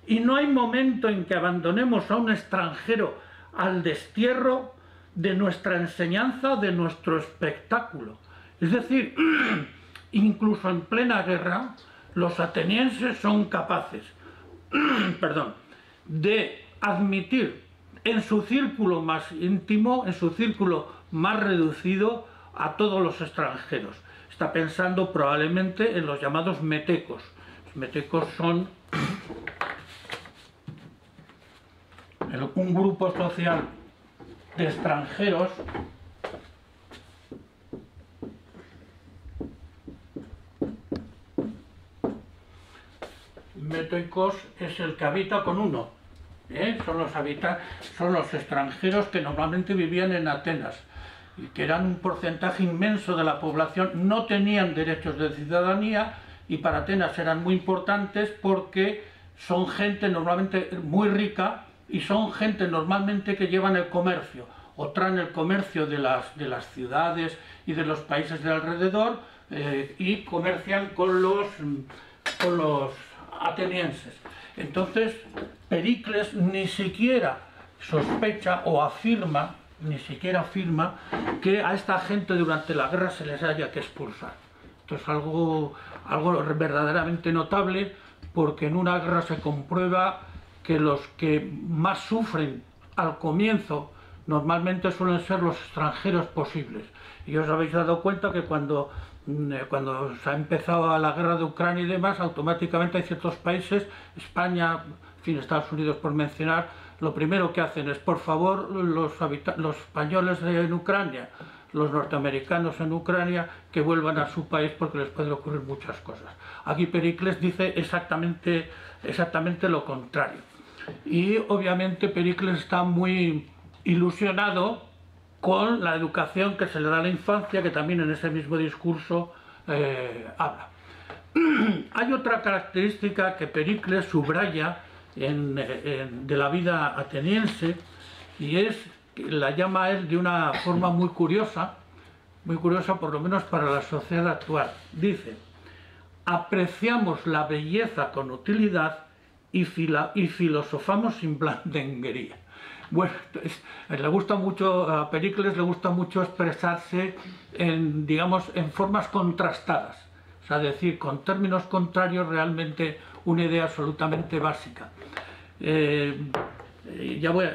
y no hay momento en que abandonemos a un extranjero al destierro de nuestra enseñanza, de nuestro espectáculo. Es decir, incluso en plena guerra, los atenienses son capaces de admitir en su círculo más íntimo, en su círculo más reducido, a todos los extranjeros. Está pensando probablemente en los llamados metecos. Los metecos son un grupo social de extranjeros metecos es el que habita con uno, son los extranjeros que normalmente vivían en Atenas. que eran un porcentaje inmenso de la población, no tenían derechos de ciudadanía, y para Atenas eran muy importantes porque son gente normalmente muy rica y son gente normalmente que llevan el comercio o traen el comercio de las ciudades y de los países de alrededor, y comercian con los atenienses. Entonces Pericles ni siquiera sospecha o afirma, ni siquiera afirma que a esta gente durante la guerra se les haya que expulsar. Esto es algo verdaderamente notable, porque en una guerra se comprueba que los que más sufren al comienzo normalmente suelen ser los extranjeros posibles. Y os habéis dado cuenta que cuando se ha empezado la guerra de Ucrania y demás, automáticamente hay ciertos países, España, en fin, Estados Unidos por mencionar, lo primero que hacen es, por favor, los españoles en Ucrania, los norteamericanos en Ucrania, que vuelvan a su país porque les pueden ocurrir muchas cosas. Aquí Pericles dice exactamente lo contrario. Y obviamente Pericles está muy ilusionado con la educación que se le da a la infancia, que también en ese mismo discurso habla. Hay otra característica que Pericles subraya de la vida ateniense, y la llama él de una forma muy curiosa por lo menos para la sociedad actual. Dice: apreciamos la belleza con utilidad y filosofamos sin blandenguería. Bueno, le gusta mucho, a Pericles le gusta mucho expresarse en formas contrastadas, o sea, decir con términos contrarios realmente una idea absolutamente básica.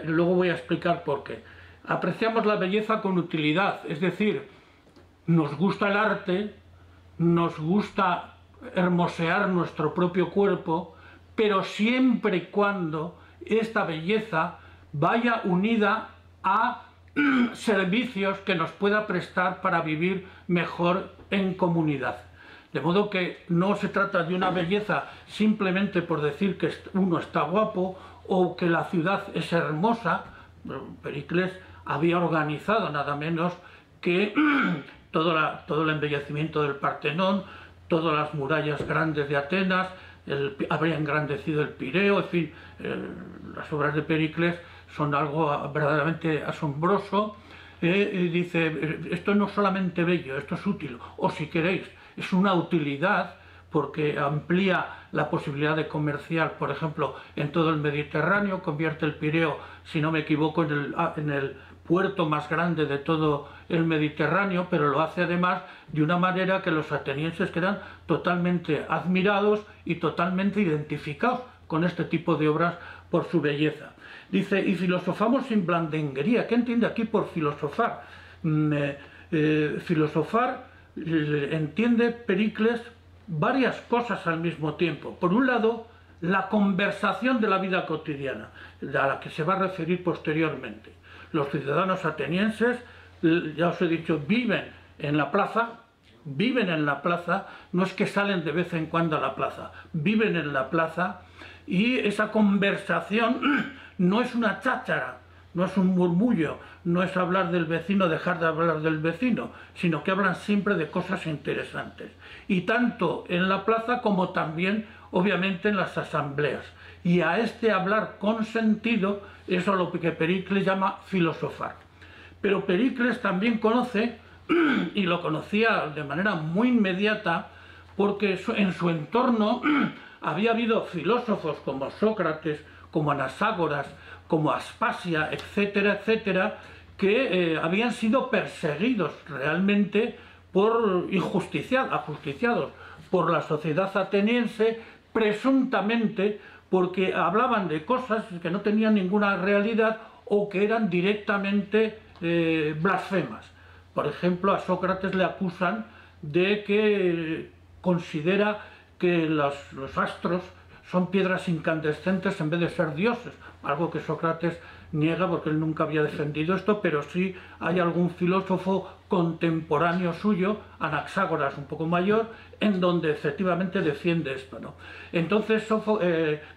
Luego voy a explicar por qué. Apreciamos la belleza con utilidad, es decir, nos gusta el arte, nos gusta hermosear nuestro propio cuerpo, pero siempre y cuando esta belleza vaya unida a servicios que nos pueda prestar para vivir mejor en comunidad. De modo que no se trata de una belleza simplemente por decir que uno está guapo o que la ciudad es hermosa. Pericles había organizado nada menos que todo el embellecimiento del Partenón, todas las murallas grandes de Atenas, habría engrandecido el Pireo, en fin, las obras de Pericles son algo verdaderamente asombroso. Dice, esto no es solamente bello, esto es útil, o si queréis, es una utilidad, porque amplía la posibilidad de comerciar, por ejemplo, en todo el Mediterráneo, convierte el Pireo, si no me equivoco, en el puerto más grande de todo el Mediterráneo, pero lo hace además de una manera que los atenienses quedan totalmente admirados y totalmente identificados con este tipo de obras por su belleza. Dice, y filosofamos sin blandenguería. ¿Qué entiende aquí por filosofar? Filosofar entiende Pericles varias cosas al mismo tiempo. Por un lado, la conversación de la vida cotidiana, a la que se va a referir posteriormente. Los ciudadanos atenienses, ya os he dicho, viven en la plaza, no es que salen de vez en cuando a la plaza, viven en la plaza, y esa conversación no es una cháchara, no es un murmullo, no es hablar del vecino, dejar de hablar del vecino, sino que hablan siempre de cosas interesantes. Y tanto en la plaza como también, obviamente, en las asambleas. Y a este hablar con sentido, eso es lo que Pericles llama filosofar. Pero Pericles también conoce, y lo conocía de manera muy inmediata, porque en su entorno había habido filósofos como Sócrates, como Anaxágoras, como Aspasia, etcétera, etcétera, que habían sido perseguidos realmente ajusticiados por la sociedad ateniense, presuntamente porque hablaban de cosas que no tenían ninguna realidad o que eran directamente blasfemas. Por ejemplo, a Sócrates le acusan de que considera que los astros son piedras incandescentes en vez de ser dioses, algo que Sócrates niega porque él nunca había defendido esto, pero sí hay algún filósofo contemporáneo suyo, Anaxágoras un poco mayor, en donde efectivamente defiende esto, ¿no? Entonces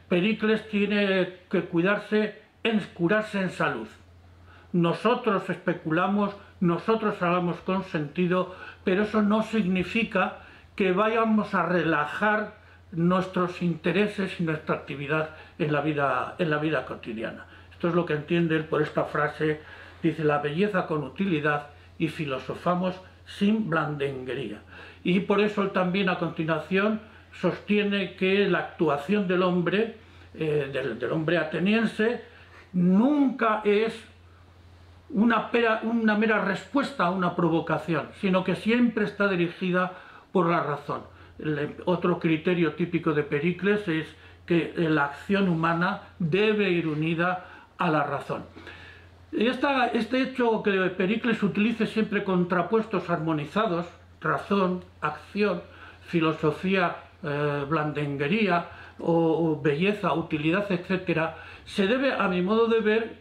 Pericles tiene que curarse en salud. Nosotros especulamos nosotros hagamos con sentido, pero eso no significa que vayamos a relajar nuestros intereses y nuestra actividad en la vida cotidiana. Esto es lo que entiende él por esta frase, dice: la belleza con utilidad y filosofamos sin blandenguería. Y por eso él también a continuación sostiene que la actuación del hombre ateniense nunca es una mera respuesta a una provocación, sino que siempre está dirigida por la razón. Otro criterio típico de Pericles es que la acción humana debe ir unida a la razón. Este hecho que Pericles utilice siempre contrapuestos armonizados, razón, acción, filosofía, blandenguería o belleza, utilidad, etc., se debe, a mi modo de ver,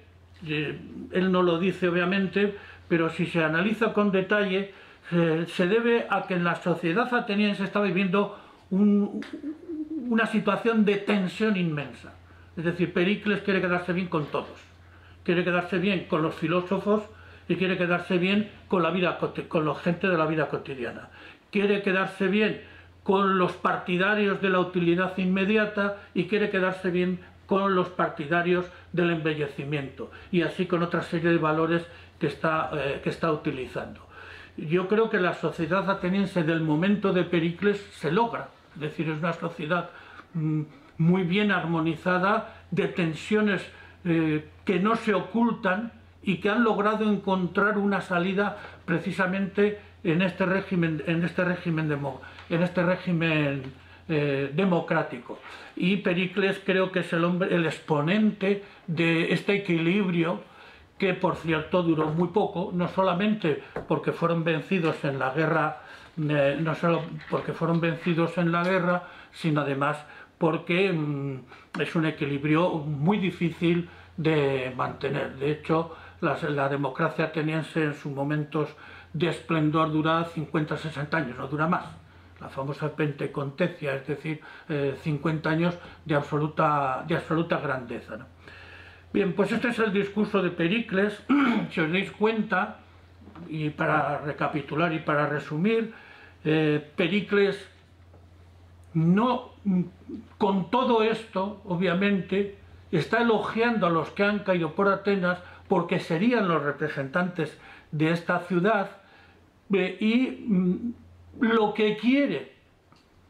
él no lo dice obviamente, pero si se analiza con detalle, se debe a que en la sociedad ateniense está viviendo una situación de tensión inmensa. Es decir, Pericles quiere quedarse bien con todos, quiere quedarse bien con los filósofos y quiere quedarse bien con la gente de la vida cotidiana, quiere quedarse bien con los partidarios de la utilidad inmediata y quiere quedarse bien con los partidarios del embellecimiento, y así con otra serie de valores que está utilizando. Yo creo que la sociedad ateniense del momento de Pericles se logra, es decir, es una sociedad muy bien armonizada, de tensiones que no se ocultan y que han logrado encontrar una salida precisamente en este régimen democrático. Y Pericles creo que es el exponente de este equilibrio, que por cierto duró muy poco, no solamente porque fueron vencidos en la guerra, sino además porque es un equilibrio muy difícil de mantener. De hecho, la democracia ateniense en sus momentos de esplendor dura 50-60 años, no dura más. La famosa pentecontecia, es decir, 50 años de absoluta grandeza, ¿no? Bien, pues este es el discurso de Pericles. Si os dais cuenta, y para recapitular y para resumir, Pericles no, con todo esto, obviamente, está elogiando a los que han caído por Atenas porque serían los representantes de esta ciudad, y lo que quiere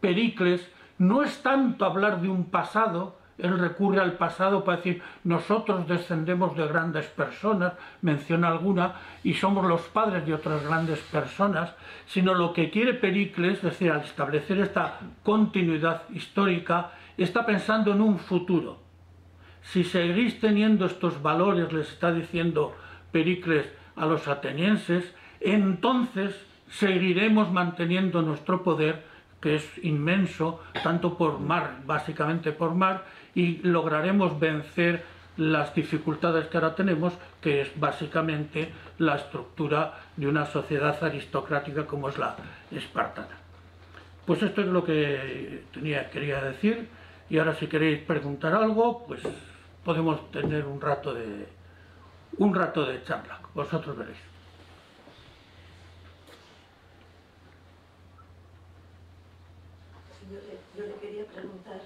Pericles no es tanto hablar de un pasado. Él recurre al pasado para decir: nosotros descendemos de grandes personas, menciona alguna, y somos los padres de otras grandes personas, sino lo que quiere Pericles, es decir, al establecer esta continuidad histórica, está pensando en un futuro. Si seguís teniendo estos valores, les está diciendo Pericles a los atenienses, entonces seguiremos manteniendo nuestro poder, que es inmenso, tanto por mar, básicamente por mar, y lograremos vencer las dificultades que ahora tenemos, que es básicamente la estructura de una sociedad aristocrática como es la espartana. Pues esto es lo que quería decir, y ahora si queréis preguntar algo, pues podemos tener un rato de charla. Vosotros veréis. Yo le quería preguntar,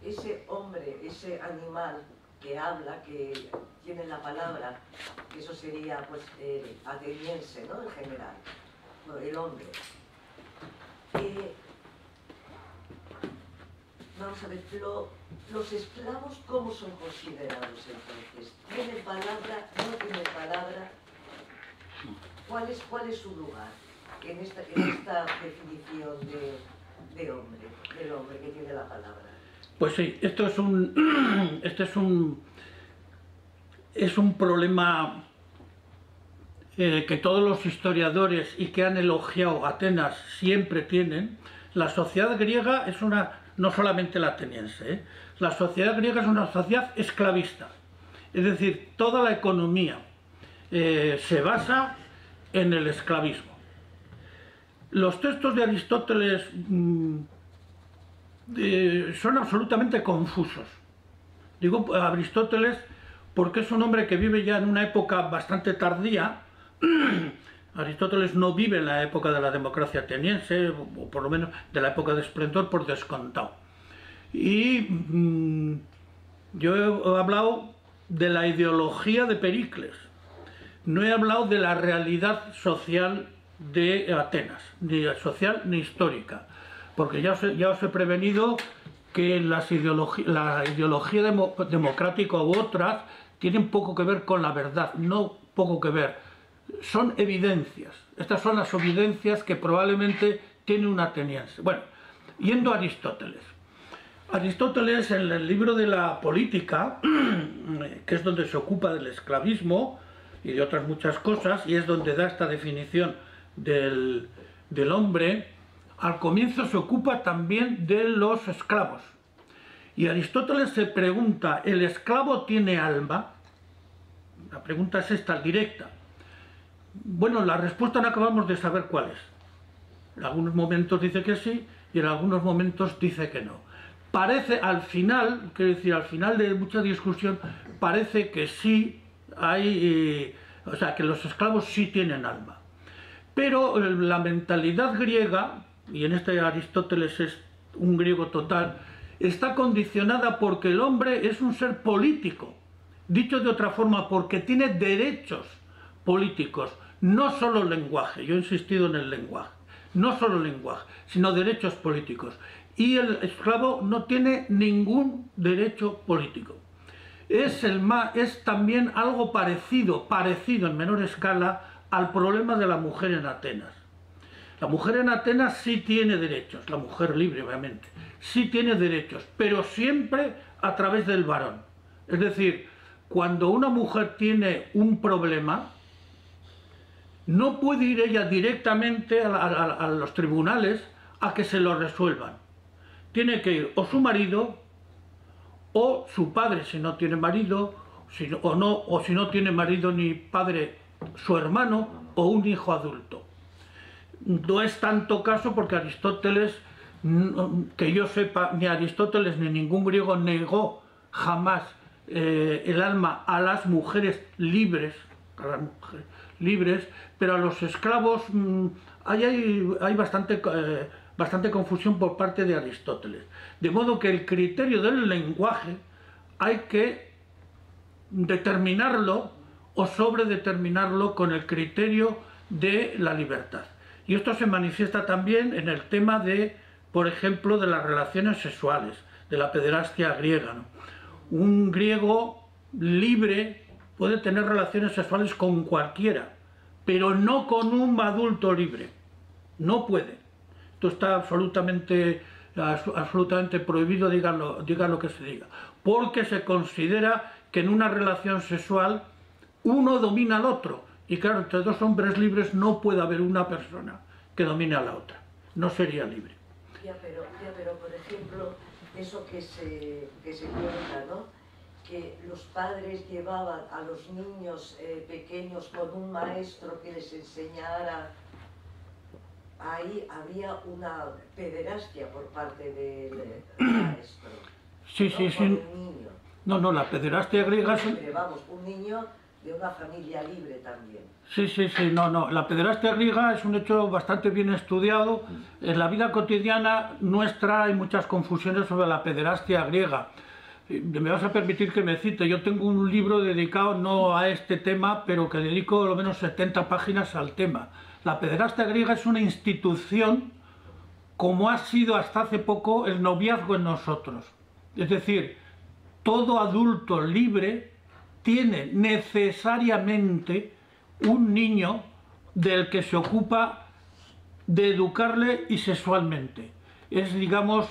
ese hombre, ese animal que habla, que tiene la palabra, que eso sería pues ateniense, ¿no? En general, no, el hombre. Vamos a ver, los esclavos, ¿cómo son considerados entonces? ¿Tienen palabra? ¿No tienen palabra? ¿Cuál es su lugar en esta definición del hombre que tiene la palabra? Pues sí, esto es un problema que todos los historiadores y que han elogiado Atenas siempre tienen. La sociedad griega es no solamente la ateniense, la sociedad griega es una sociedad esclavista. Es decir, toda la economía se basa en el esclavismo. Los textos de Aristóteles son absolutamente confusos. Digo Aristóteles porque es un hombre que vive ya en una época bastante tardía, Aristóteles no vive en la época de la democracia ateniense, o por lo menos de la época de esplendor, por descontado. Y yo he hablado de la ideología de Pericles, no he hablado de la realidad social de Atenas, ni social ni histórica, porque ya os he prevenido que la ideología democrática u otras tienen poco que ver con la verdad, no poco que ver, son evidencias. Estas son las evidencias que probablemente tiene un ateniense. Bueno, yendo a Aristóteles. Aristóteles, en el libro de la Política, que es donde se ocupa del esclavismo y de otras muchas cosas, y es donde da esta definición del hombre, al comienzo se ocupa también de los esclavos. Y Aristóteles se pregunta, ¿el esclavo tiene alma? La pregunta es esta, directa. Bueno, la respuesta no acabamos de saber cuál es. En algunos momentos dice que sí y en algunos momentos dice que no. Parece, al final, quiero decir, al final de mucha discusión, parece que sí hay, o sea, que los esclavos sí tienen alma. Pero la mentalidad griega, y en este Aristóteles es un griego total, está condicionada porque el hombre es un ser político. Dicho de otra forma, porque tiene derechos políticos, no solo lenguaje, yo he insistido en el lenguaje, no solo lenguaje, sino derechos políticos. Y el esclavo no tiene ningún derecho político. Es también algo parecido en menor escala, al problema de la mujer en Atenas. La mujer en Atenas sí tiene derechos, la mujer libre obviamente, sí tiene derechos, pero siempre a través del varón. Es decir, cuando una mujer tiene un problema, no puede ir ella directamente a los tribunales a que se lo resuelvan. Tiene que ir o su marido, o su padre si no tiene marido, o si no tiene marido ni padre, su hermano, o un hijo adulto. No es tanto caso porque Aristóteles, que yo sepa, ni Aristóteles ni ningún griego negó jamás el alma a las mujeres libres, pero a los esclavos hay bastante confusión por parte de Aristóteles. De modo que el criterio del lenguaje hay que determinarlo o sobredeterminarlo con el criterio de la libertad. Y esto se manifiesta también en el tema de, por ejemplo, de las relaciones sexuales, de la pederastia griega, ¿no? Un griego libre puede tener relaciones sexuales con cualquiera, pero no con un adulto libre. No puede. Esto está absolutamente prohibido, diga lo que se diga. Porque se considera que en una relación sexual uno domina al otro. Y claro, entre dos hombres libres no puede haber una persona que domine a la otra. No sería libre. Ya, pero por ejemplo, eso que se cuenta, ¿no? Que los padres llevaban a los niños pequeños con un maestro que les enseñara. Ahí había una pederastia por parte del maestro. Sí, ¿no? sí, sí. Un niño. No, la pederastia griega es... Vamos, un niño de una familia libre también. Sí, no, la pederastia griega es un hecho bastante bien estudiado. En la vida cotidiana nuestra hay muchas confusiones sobre la pederastia griega. Me vas a permitir que me cite, yo tengo un libro dedicado no a este tema, pero que dedico por lo menos 70 páginas al tema. La pederastia griega es una institución como ha sido hasta hace poco el noviazgo en nosotros. Es decir, todo adulto libre tiene necesariamente un niño del que se ocupa de educarle y sexualmente. Es, digamos,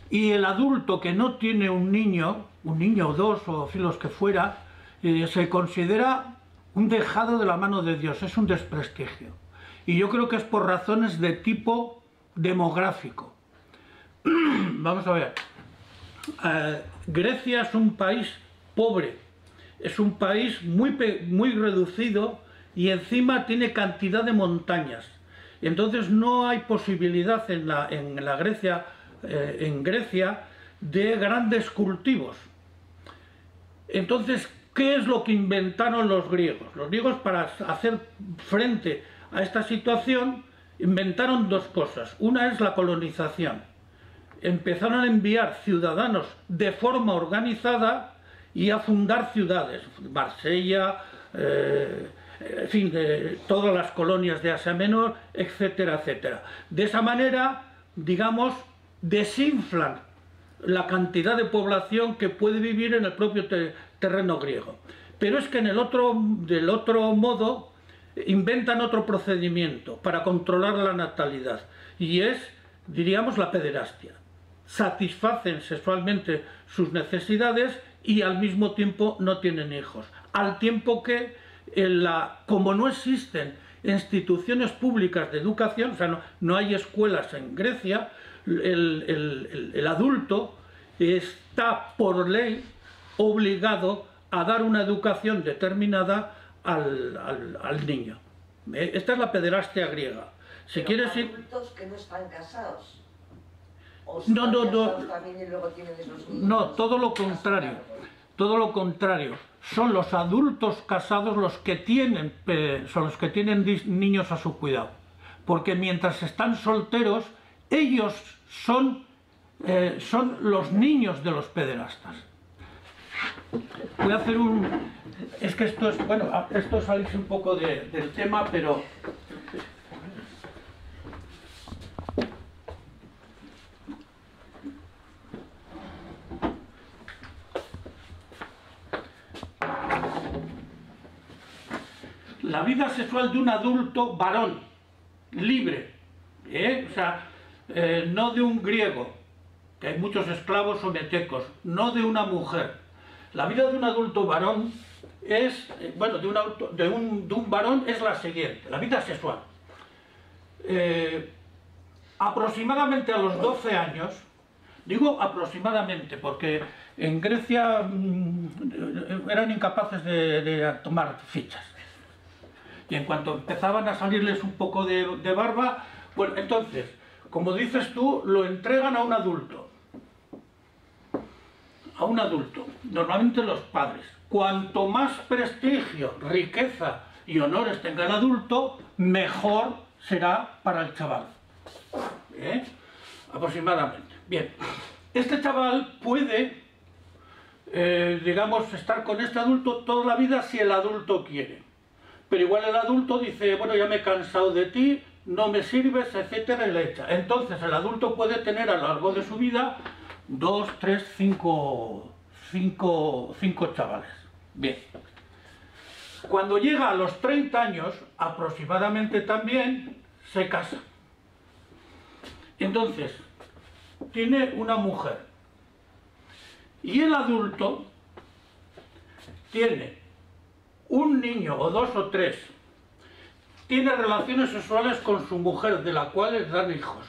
y el adulto que no tiene un niño o dos, o los que fuera, se considera un dejado de la mano de Dios, es un desprestigio. Y yo creo que es por razones de tipo demográfico. Vamos a ver. Grecia es un país pobre, es un país muy reducido y encima tiene cantidad de montañas. Entonces no hay posibilidad en Grecia de grandes cultivos. Entonces, ¿Qué es lo que inventaron los griegos? Los griegos, para hacer frente a esta situación, inventaron dos cosas. Una es la colonización. Empezaron a enviar ciudadanos de forma organizada y a fundar ciudades. Marsella, en fin, todas las colonias de Asia Menor, etcétera, etcétera. De esa manera, digamos, desinflan la cantidad de población que puede vivir en el propio terreno griego. Pero es que del otro modo inventan otro procedimiento para controlar la natalidad, y es, diríamos, la pederastia. Satisfacen sexualmente sus necesidades y al mismo tiempo no tienen hijos. Al tiempo que, como no existen instituciones públicas de educación, o sea, no hay escuelas en Grecia, el adulto está por ley obligado a dar una educación determinada al niño. Esta es la pederastia griega. Si quieres ir... adultos que no están casados. No, también y luego tienen esos niños. No, todo lo contrario. Todo lo contrario. Son los adultos casados los que tienen niños a su cuidado. Porque mientras están solteros, ellos son los niños de los pederastas. Voy a hacer es que esto es... Bueno, esto salirse un poco del tema, pero... La vida sexual de un adulto varón, libre, o sea, no de un griego, que hay muchos esclavos o metecos, no de una mujer. La vida de un adulto varón es, bueno, de un varón es la siguiente, la vida sexual. Aproximadamente a los 12 años, digo aproximadamente porque en Grecia eran incapaces de tomar fichas. Y en cuanto empezaban a salirles un poco de barba, pues entonces, como dices tú, lo entregan a un adulto. A un adulto, normalmente los padres. Cuanto más prestigio, riqueza y honores tenga el adulto, mejor será para el chaval. Aproximadamente. Bien, este chaval puede, digamos, estar con este adulto toda la vida si el adulto quiere. Pero igual el adulto dice, bueno, ya me he cansado de ti, no me sirves, etcétera, y le echa. Entonces el adulto puede tener a lo largo de su vida 2, 3, 5 chavales. Bien. Cuando llega a los 30 años, aproximadamente también, se casa. Entonces, tiene una mujer. Y el adulto tiene un niño, o 2 o 3, tiene relaciones sexuales con su mujer, de la cual les dan hijos.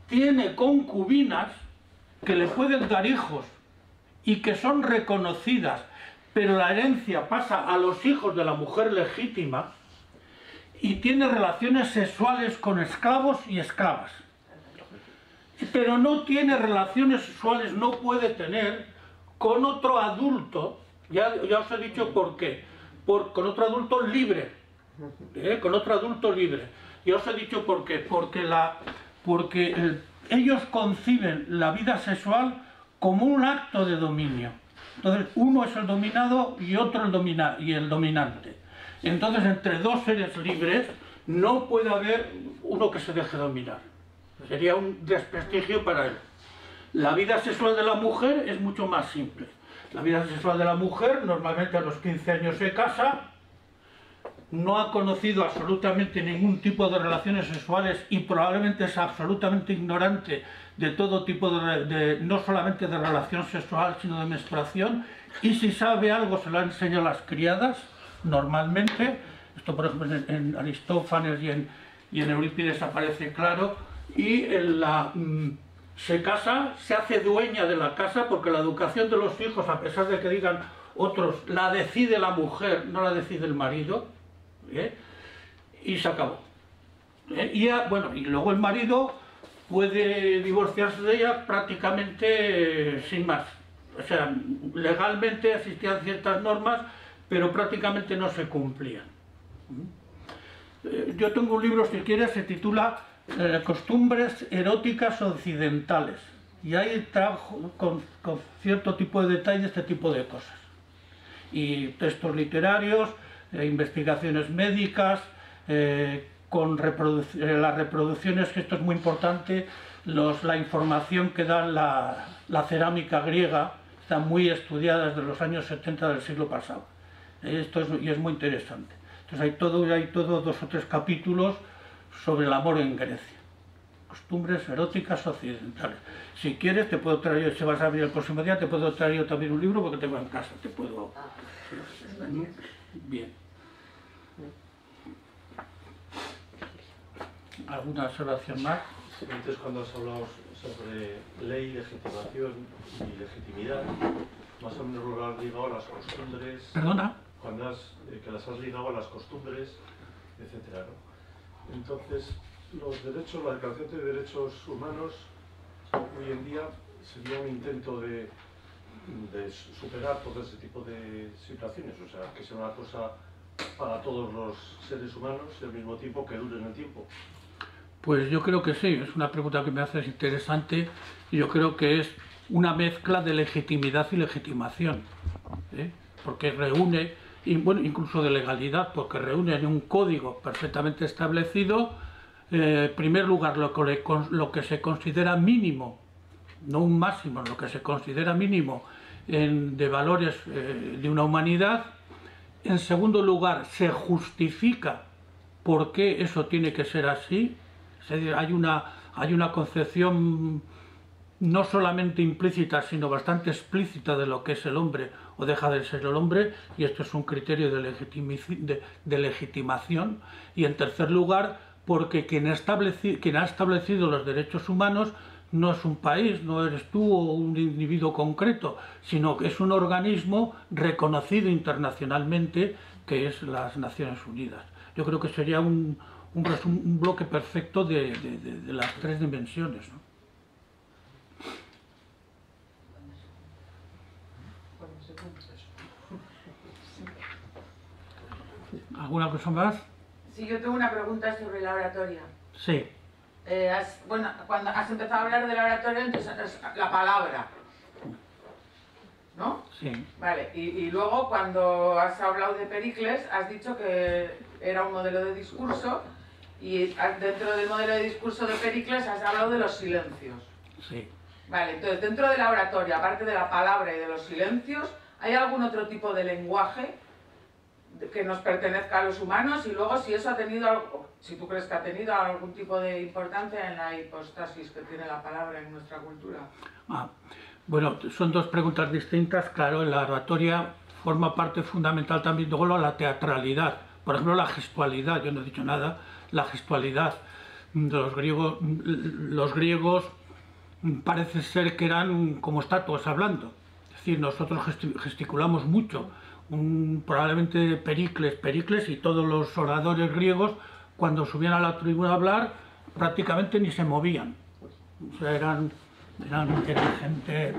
Tiene concubinas que le pueden dar hijos y que son reconocidas, pero la herencia pasa a los hijos de la mujer legítima, y tiene relaciones sexuales con esclavos y esclavas. Pero no tiene relaciones sexuales, no puede tener con otro adulto, ya os he dicho por qué. Con otro adulto libre, con otro adulto libre. Ya os he dicho por qué, porque ellos conciben la vida sexual como un acto de dominio. Entonces uno es el dominado y otro el dominante. Entonces entre dos seres libres no puede haber uno que se deje dominar. Sería un desprestigio para él. La vida sexual de la mujer es mucho más simple. La vida sexual de la mujer normalmente a los 15 años se casa, no ha conocido absolutamente ningún tipo de relaciones sexuales y probablemente es absolutamente ignorante de todo tipo no solamente de relación sexual, sino de menstruación, y si sabe algo se lo han enseñado las criadas, normalmente. Esto, por ejemplo, en Aristófanes y en Eurípides aparece claro, y se casa, se hace dueña de la casa, porque la educación de los hijos, a pesar de que digan otros, la decide la mujer, no la decide el marido, y se acabó. Y luego el marido puede divorciarse de ella prácticamente sin más. O sea, legalmente existían ciertas normas, pero prácticamente no se cumplían. Yo tengo un libro, si quieres, se titula Costumbres eróticas occidentales, y ahí trabajo con cierto tipo de detalle este tipo de cosas. Y textos literarios, investigaciones médicas, con las reproducciones, que esto es muy importante, la información que da la cerámica griega, está muy estudiada desde los años 70 del siglo pasado. Y es muy interesante. Entonces hay todo 2 o 3 capítulos sobre el amor en Grecia. Costumbres eróticas occidentales. Si quieres, te puedo traer, si vas a abrir el próximo día, te puedo traer yo también un libro porque tengo en casa, te puedo... Bien. ¿Alguna observación más? Antes, cuando has hablado sobre ley, legitimación y legitimidad, más o menos lo has ligado a las costumbres... ¿Perdona? Que las has ligado a las costumbres, etcétera, ¿no? Entonces, los derechos, la Declaración de Derechos Humanos, hoy en día sería un intento de superar todo ese tipo de situaciones, o sea, que sea una cosa para todos los seres humanos y al mismo tiempo que dure en el tiempo. Pues yo creo que sí, es una pregunta que me haces interesante, y yo creo que es una mezcla de legitimidad y legitimación, porque reúne, y bueno, incluso de legalidad, porque reúne en un código perfectamente establecido, en primer lugar, lo que se considera mínimo, no un máximo, lo que se considera mínimo de valores de una humanidad. En segundo lugar, se justifica por qué eso tiene que ser así. Es decir, hay una concepción no solamente implícita, sino bastante explícita de lo que es el hombre o deja de ser el hombre, y esto es un criterio de legitimación. Y en tercer lugar, porque quien ha establecido los derechos humanos no es un país, no eres tú o un individuo concreto, sino que es un organismo reconocido internacionalmente, que es las Naciones Unidas. Yo creo que sería un bloque perfecto de las 3 dimensiones, ¿no? ¿Alguna cosa más? Sí, yo tengo una pregunta sobre la oratoria. Sí. Bueno, cuando has empezado a hablar de la oratoria, entonces la palabra, ¿no? Sí. Vale, y luego cuando has hablado de Pericles, has dicho que era un modelo de discurso, y dentro del modelo de discurso de Pericles has hablado de los silencios. Sí. Vale, entonces dentro de la oratoria, aparte de la palabra y de los silencios, ¿hay algún otro tipo de lenguaje que nos pertenezca a los humanos? Y luego, si eso ha tenido algo, si tú crees que ha tenido algún tipo de importancia en la hipostasis que tiene la palabra en nuestra cultura. Bueno, son 2 preguntas distintas. Claro, en la oratoria forma parte fundamental también luego la teatralidad. Por ejemplo, la gestualidad, yo no he dicho nada, la gestualidad. Los griegos parece ser que eran como estatuas hablando. Es decir, nosotros gesticulamos mucho. Probablemente Pericles y todos los oradores griegos, cuando subían a la tribuna a hablar, prácticamente ni se movían. O sea, eran gente,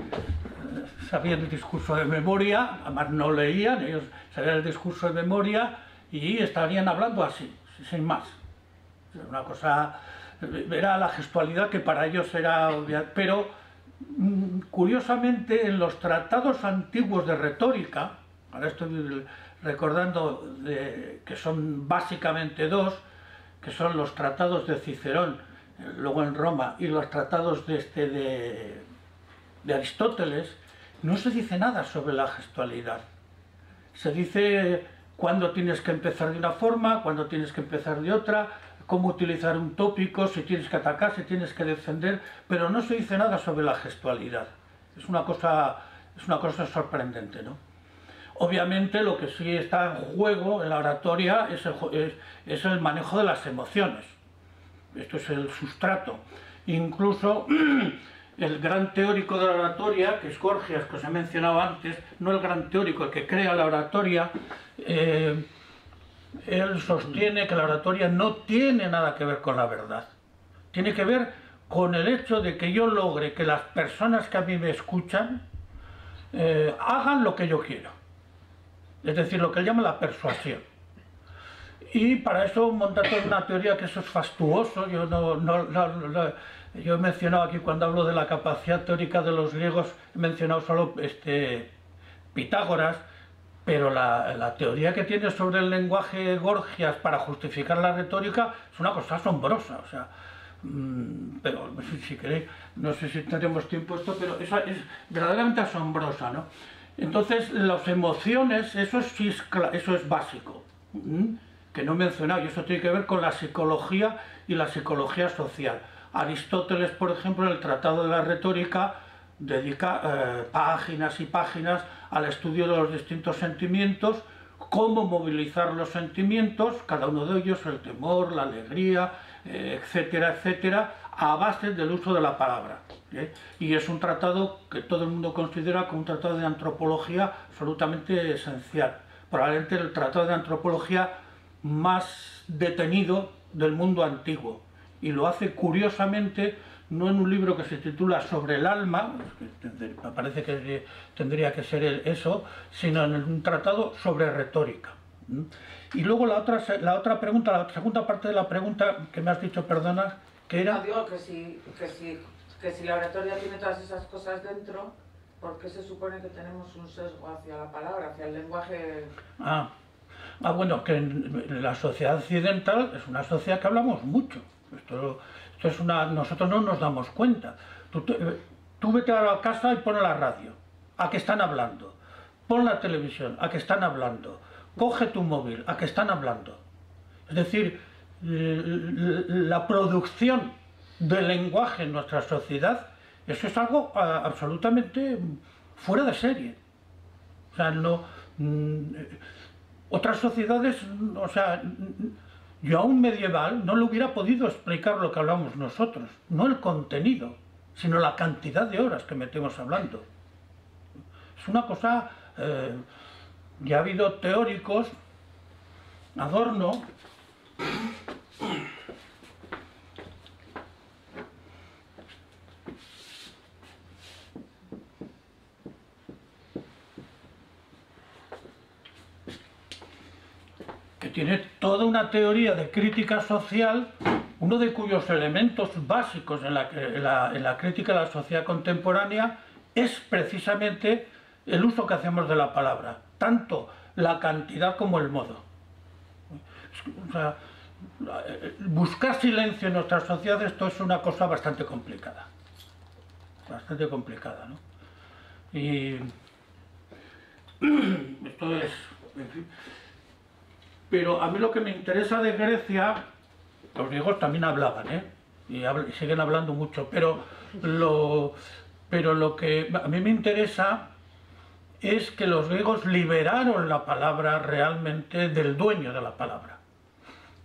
sabían el discurso de memoria, además no leían, ellos sabían el discurso de memoria y estarían hablando así, sin más. Una cosa, era la gestualidad que para ellos era obvia, pero curiosamente en los tratados antiguos de retórica, ahora estoy recordando que son básicamente 2, que son los tratados de Cicerón, luego en Roma, y los tratados de Aristóteles, no se dice nada sobre la gestualidad. Se dice cuándo tienes que empezar de una forma, cuándo tienes que empezar de otra, cómo utilizar un tópico, si tienes que atacar, si tienes que defender, pero no se dice nada sobre la gestualidad. Es una cosa sorprendente, ¿no? Obviamente lo que sí está en juego en la oratoria es el manejo de las emociones. Esto es el sustrato. Incluso el gran teórico de la oratoria, que es Gorgias, que os he mencionado antes, no el gran teórico, el que crea la oratoria, él sostiene que la oratoria no tiene nada que ver con la verdad. Tiene que ver con el hecho de que yo logre que las personas que a mí me escuchan hagan lo que yo quiero. Es decir, lo que él llama la persuasión. Y para eso monta toda una teoría que eso es fastuoso. Yo he mencionado aquí, cuando hablo de la capacidad teórica de los griegos, he mencionado solo Pitágoras, pero la teoría que tiene sobre el lenguaje Gorgias para justificar la retórica es una cosa asombrosa. O sea, pero si queréis, no sé si tendremos tiempo esto, pero es verdaderamente asombrosa, ¿no? Entonces, las emociones, eso es básico, que no he mencionado, y eso tiene que ver con la psicología y la psicología social. Aristóteles, por ejemplo, en el Tratado de la Retórica, dedica páginas y páginas al estudio de los distintos sentimientos, cómo movilizar los sentimientos, cada uno de ellos, el temor, la alegría, etcétera, etcétera, a base del uso de la palabra. Y es un tratado que todo el mundo considera como un tratado de antropología absolutamente esencial. Probablemente el tratado de antropología más detenido del mundo antiguo. Y lo hace curiosamente, no en un libro que se titula Sobre el alma, me parece que tendría que ser eso, sino en un tratado sobre retórica. Y luego la otra pregunta, la segunda parte de la pregunta que me has dicho, perdona, que era... No, digo que si la oratoria tiene todas esas cosas dentro, ¿por qué se supone que tenemos un sesgo hacia la palabra, hacia el lenguaje? Bueno, que en la sociedad occidental es una sociedad que hablamos mucho. Esto es nosotros no nos damos cuenta. Tú vete a la casa y pon la radio, a que están hablando. Pon la televisión, a que están hablando. Coge tu móvil, a que están hablando. Es decir, la producción del lenguaje en nuestra sociedad, eso es algo absolutamente fuera de serie. O sea, otras sociedades, o sea, yo a un medieval no le hubiera podido explicar lo que hablamos nosotros, no el contenido, sino la cantidad de horas que metemos hablando. Es una cosa, ya ha habido teóricos, Adorno, que tiene toda una teoría de crítica social, uno de cuyos elementos básicos en la crítica de la sociedad contemporánea es precisamente el uso que hacemos de la palabra, tanto la cantidad como el modo. O sea, buscar silencio en nuestra sociedad, esto es una cosa bastante complicada, ¿no? Y esto es, en fin. Pero a mí lo que me interesa de Grecia, los griegos también hablaban, y siguen hablando mucho, pero lo que a mí me interesa es que los griegos liberaron la palabra realmente del dueño de la palabra.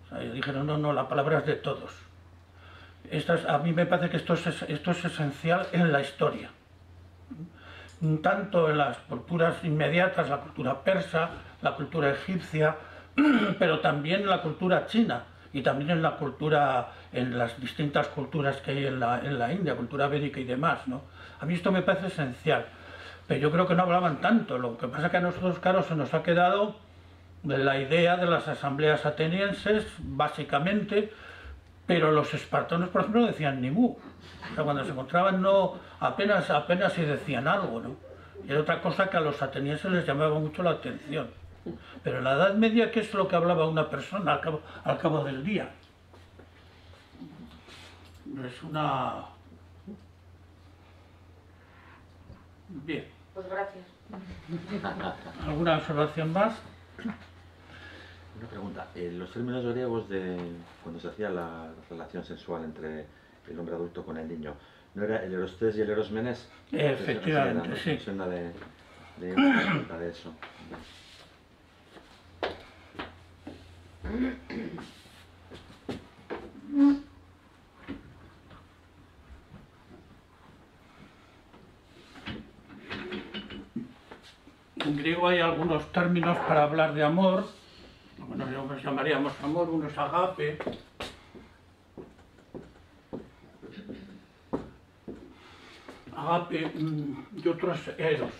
O sea, ellos dijeron, no, la palabra es de todos. A mí me parece que esto es esencial en la historia. Tanto en las culturas inmediatas, la cultura persa, la cultura egipcia, pero también en la cultura china y también en las distintas culturas que hay en la India, cultura védica y demás, ¿no? A mí esto me parece esencial, pero yo creo que no hablaban tanto. Lo que pasa es que a nosotros, claro, se nos ha quedado la idea de las asambleas atenienses, básicamente, pero los espartanos, por ejemplo, decían nimú. O sea, cuando se encontraban apenas si decían algo, ¿no? Y era otra cosa que a los atenienses les llamaba mucho la atención. Pero en la Edad Media, ¿qué es lo que hablaba una persona al cabo del día? Es una... Bien. Pues gracias. ¿Alguna observación más? Una pregunta. Los términos griegos de cuando se hacía la relación sexual entre el hombre adulto con el niño, ¿no era el erostés y el erosmenes? Efectivamente, sí. Suena de eso. En griego hay algunos términos para hablar de amor. Bueno, los llamaríamos amor, uno es agape. Agape y otro es eros.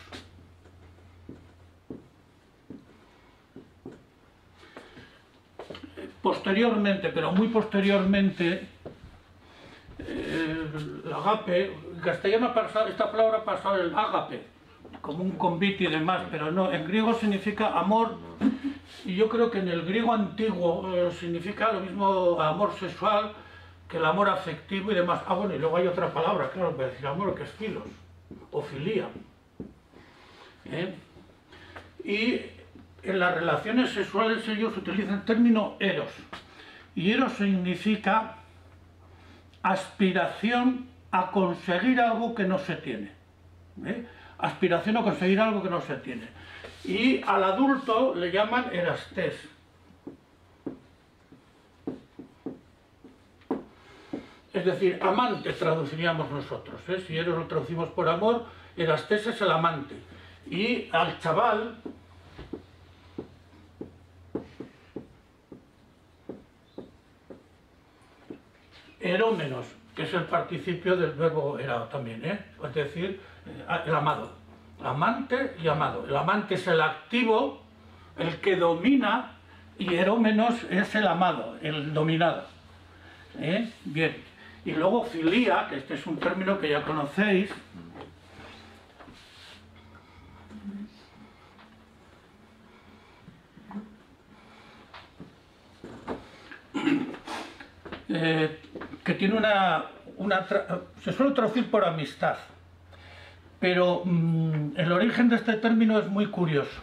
Posteriormente, pero muy posteriormente, el agape, en castellano esta palabra ha pasado el ágape, como un convite y demás, pero no, en griego significa amor, y yo creo que en el griego antiguo significa lo mismo amor sexual que el amor afectivo y demás. Ah, bueno, y luego hay otra palabra, claro, para decir amor, que es filos, o filía. Y en las relaciones sexuales ellos utilizan el término eros, y eros significa aspiración a conseguir algo que no se tiene. Aspiración a conseguir algo que no se tiene. Y al adulto le llaman erastés. Es decir, amante traduciríamos nosotros. Si eros lo traducimos por amor, erastés es el amante. Y al chaval, erómenos, que es el participio del verbo erao también, es decir, el amado. Amante y amado. El amante es el activo, el que domina, y erómenos es el amado, el dominado. Bien. Y luego filía, que este es un término que ya conocéis. Que tiene se suele traducir por amistad, pero el origen de este término es muy curioso.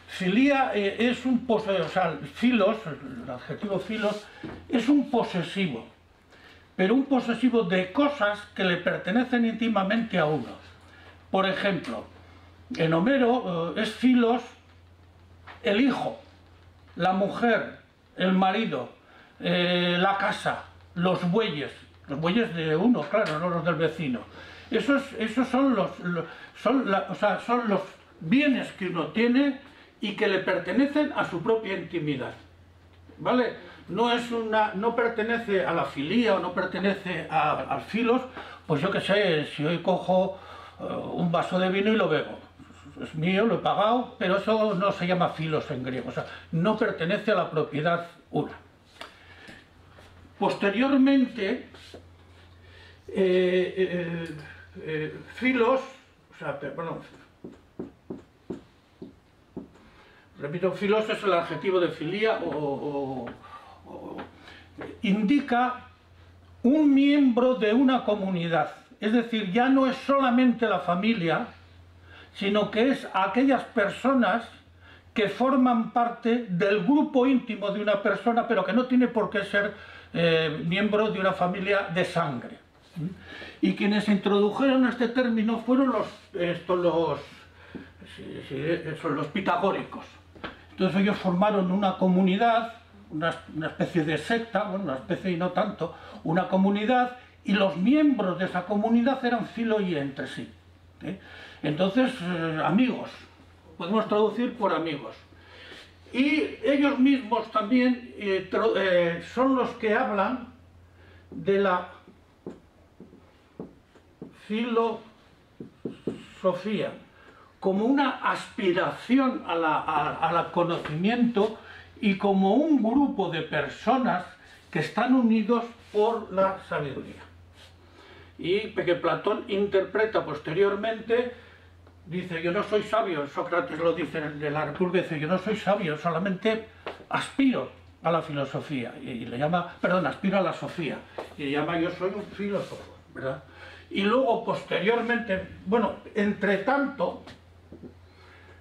Filía es un posesivo, o sea, filos, el adjetivo filos, es un posesivo, pero un posesivo de cosas que le pertenecen íntimamente a uno. Por ejemplo, en Homero es filos el hijo, la mujer, el marido, la casa, los bueyes de uno, claro, no los del vecino. Esos son los bienes que uno tiene y que le pertenecen a su propia intimidad, ¿vale? No pertenece a la filía o no pertenece al filos, pues yo qué sé, si hoy cojo un vaso de vino y lo bebo, es mío, lo he pagado, pero eso no se llama filos en griego, o sea, no pertenece a la propiedad una. Posteriormente, filos, o sea, perdón, repito, filos es el adjetivo de filía indica un miembro de una comunidad, es decir, ya no es solamente la familia, sino que es aquellas personas que forman parte del grupo íntimo de una persona, pero que no tiene por qué ser miembro de una familia de sangre. Y quienes introdujeron este término fueron los pitagóricos. Entonces ellos formaron una comunidad, una especie de secta, bueno, una especie y no tanto, una comunidad, y los miembros de esa comunidad eran filo y entre sí. Entonces, amigos, podemos traducir por amigos. Y ellos mismos también son los que hablan de la filosofía como una aspiración al conocimiento y como un grupo de personas que están unidos por la sabiduría. Y que Platón interpreta posteriormente. Dice, yo no soy sabio, Sócrates lo dice de la República, dice, yo no soy sabio, solamente aspiro a la filosofía, y le llama, perdón, aspiro a la sofía, y le llama, yo soy un filósofo, ¿verdad? Y luego, posteriormente, bueno, entre tanto,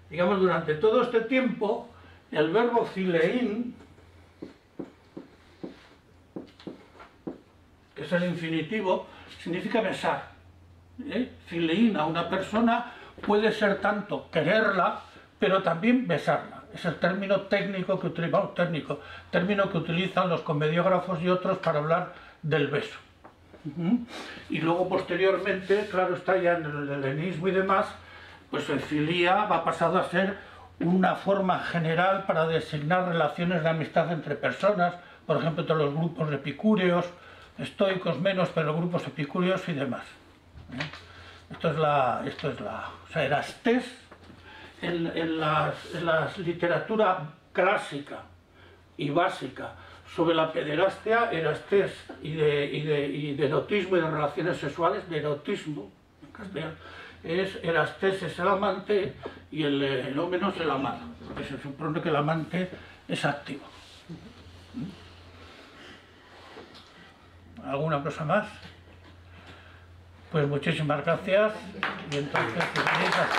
digamos, durante todo este tiempo, el verbo fileín, que es el infinitivo, significa besar. Fileín a una persona puede ser tanto quererla, pero también besarla. Es el término técnico que término que utilizan los comediógrafos y otros para hablar del beso. Y luego posteriormente, claro está, ya en el helenismo y demás, pues el filía va pasado a ser una forma general para designar relaciones de amistad entre personas, por ejemplo, entre los grupos epicúreos, estoicos menos, pero los grupos epicúreos y demás. Esto es la o sea, erastés en la literatura clásica y básica Sobre la pederastia, erastés y de erotismo y de relaciones sexuales, de erotismo, en castellano, erastés es el amante y el erómeno es el amado, porque se supone que el amante es activo. ¿Alguna cosa más? Pues muchísimas gracias y entonces hasta el miércoles.